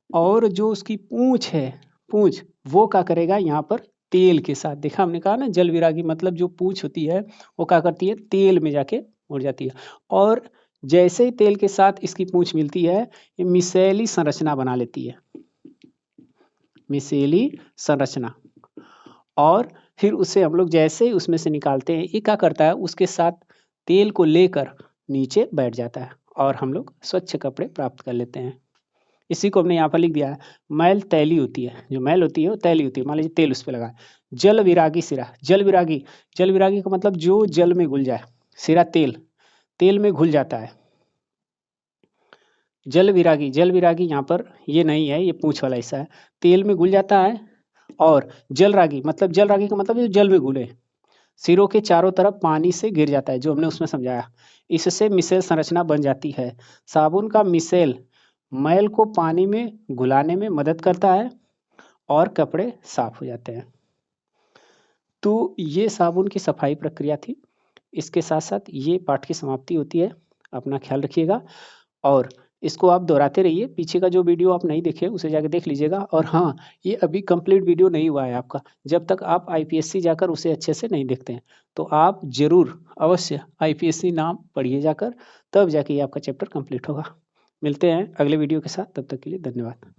और जो उसकी पूंछ है, पूंछ वो क्या करेगा, यहाँ पर तेल के साथ, देखा हमने कहा ना जल विरागी मतलब जो पूंछ होती है वो क्या करती है, तेल में जाके उड़ जाती है। और जैसे ही तेल के साथ इसकी पूंछ मिलती है, ये मिसेली संरचना बना लेती है, मिसेली संरचना। और फिर उसे हम लोग जैसे ही उसमें से निकालते हैं, ये क्या करता है, उसके साथ तेल को लेकर नीचे बैठ जाता है, और हम लोग स्वच्छ कपड़े प्राप्त कर लेते हैं। इसी को हमने यहाँ पर लिख दिया है, मैल तैली होती है, जो मैल होती है वो तैली होती है। मान लीजिए तेल उस पर लगा है। जल विरागी सिरा, जल विरागी, जल विरागी का मतलब जो जल में घुल जाए, सिरा तेल, तेल में घुल जाता है। जल विरागी, जल विरागी यहाँ पर ये नहीं है, ये पूंछ वाला हिस्सा है, तेल में घुल जाता है। और जल रागी मतलब, जल रागी का मतलब जो जल में घुले, सिरों के चारों तरफ पानी से गिर जाता है, जो हमने उसमें समझाया। इससे मिसेल संरचना बन जाती है। साबुन का मिसेल मैल को पानी में घुलाने में मदद करता है, और कपड़े साफ हो जाते हैं। तो ये साबुन की सफाई प्रक्रिया थी। इसके साथ साथ ये पाठ की समाप्ति होती है। अपना ख्याल रखिएगा, और इसको आप दोहराते रहिए। पीछे का जो वीडियो आप नहीं देखे उसे जाके देख लीजिएगा। और हाँ, ये अभी कंप्लीट वीडियो नहीं हुआ है आपका, जब तक आप आईपीएससी जाकर उसे अच्छे से नहीं देखते हैं। तो आप जरूर अवश्य आईपीएससी नाम पढ़िए जाकर, तब जाके ये आपका चैप्टर कंप्लीट होगा। मिलते हैं अगले वीडियो के साथ, तब तक के लिए धन्यवाद।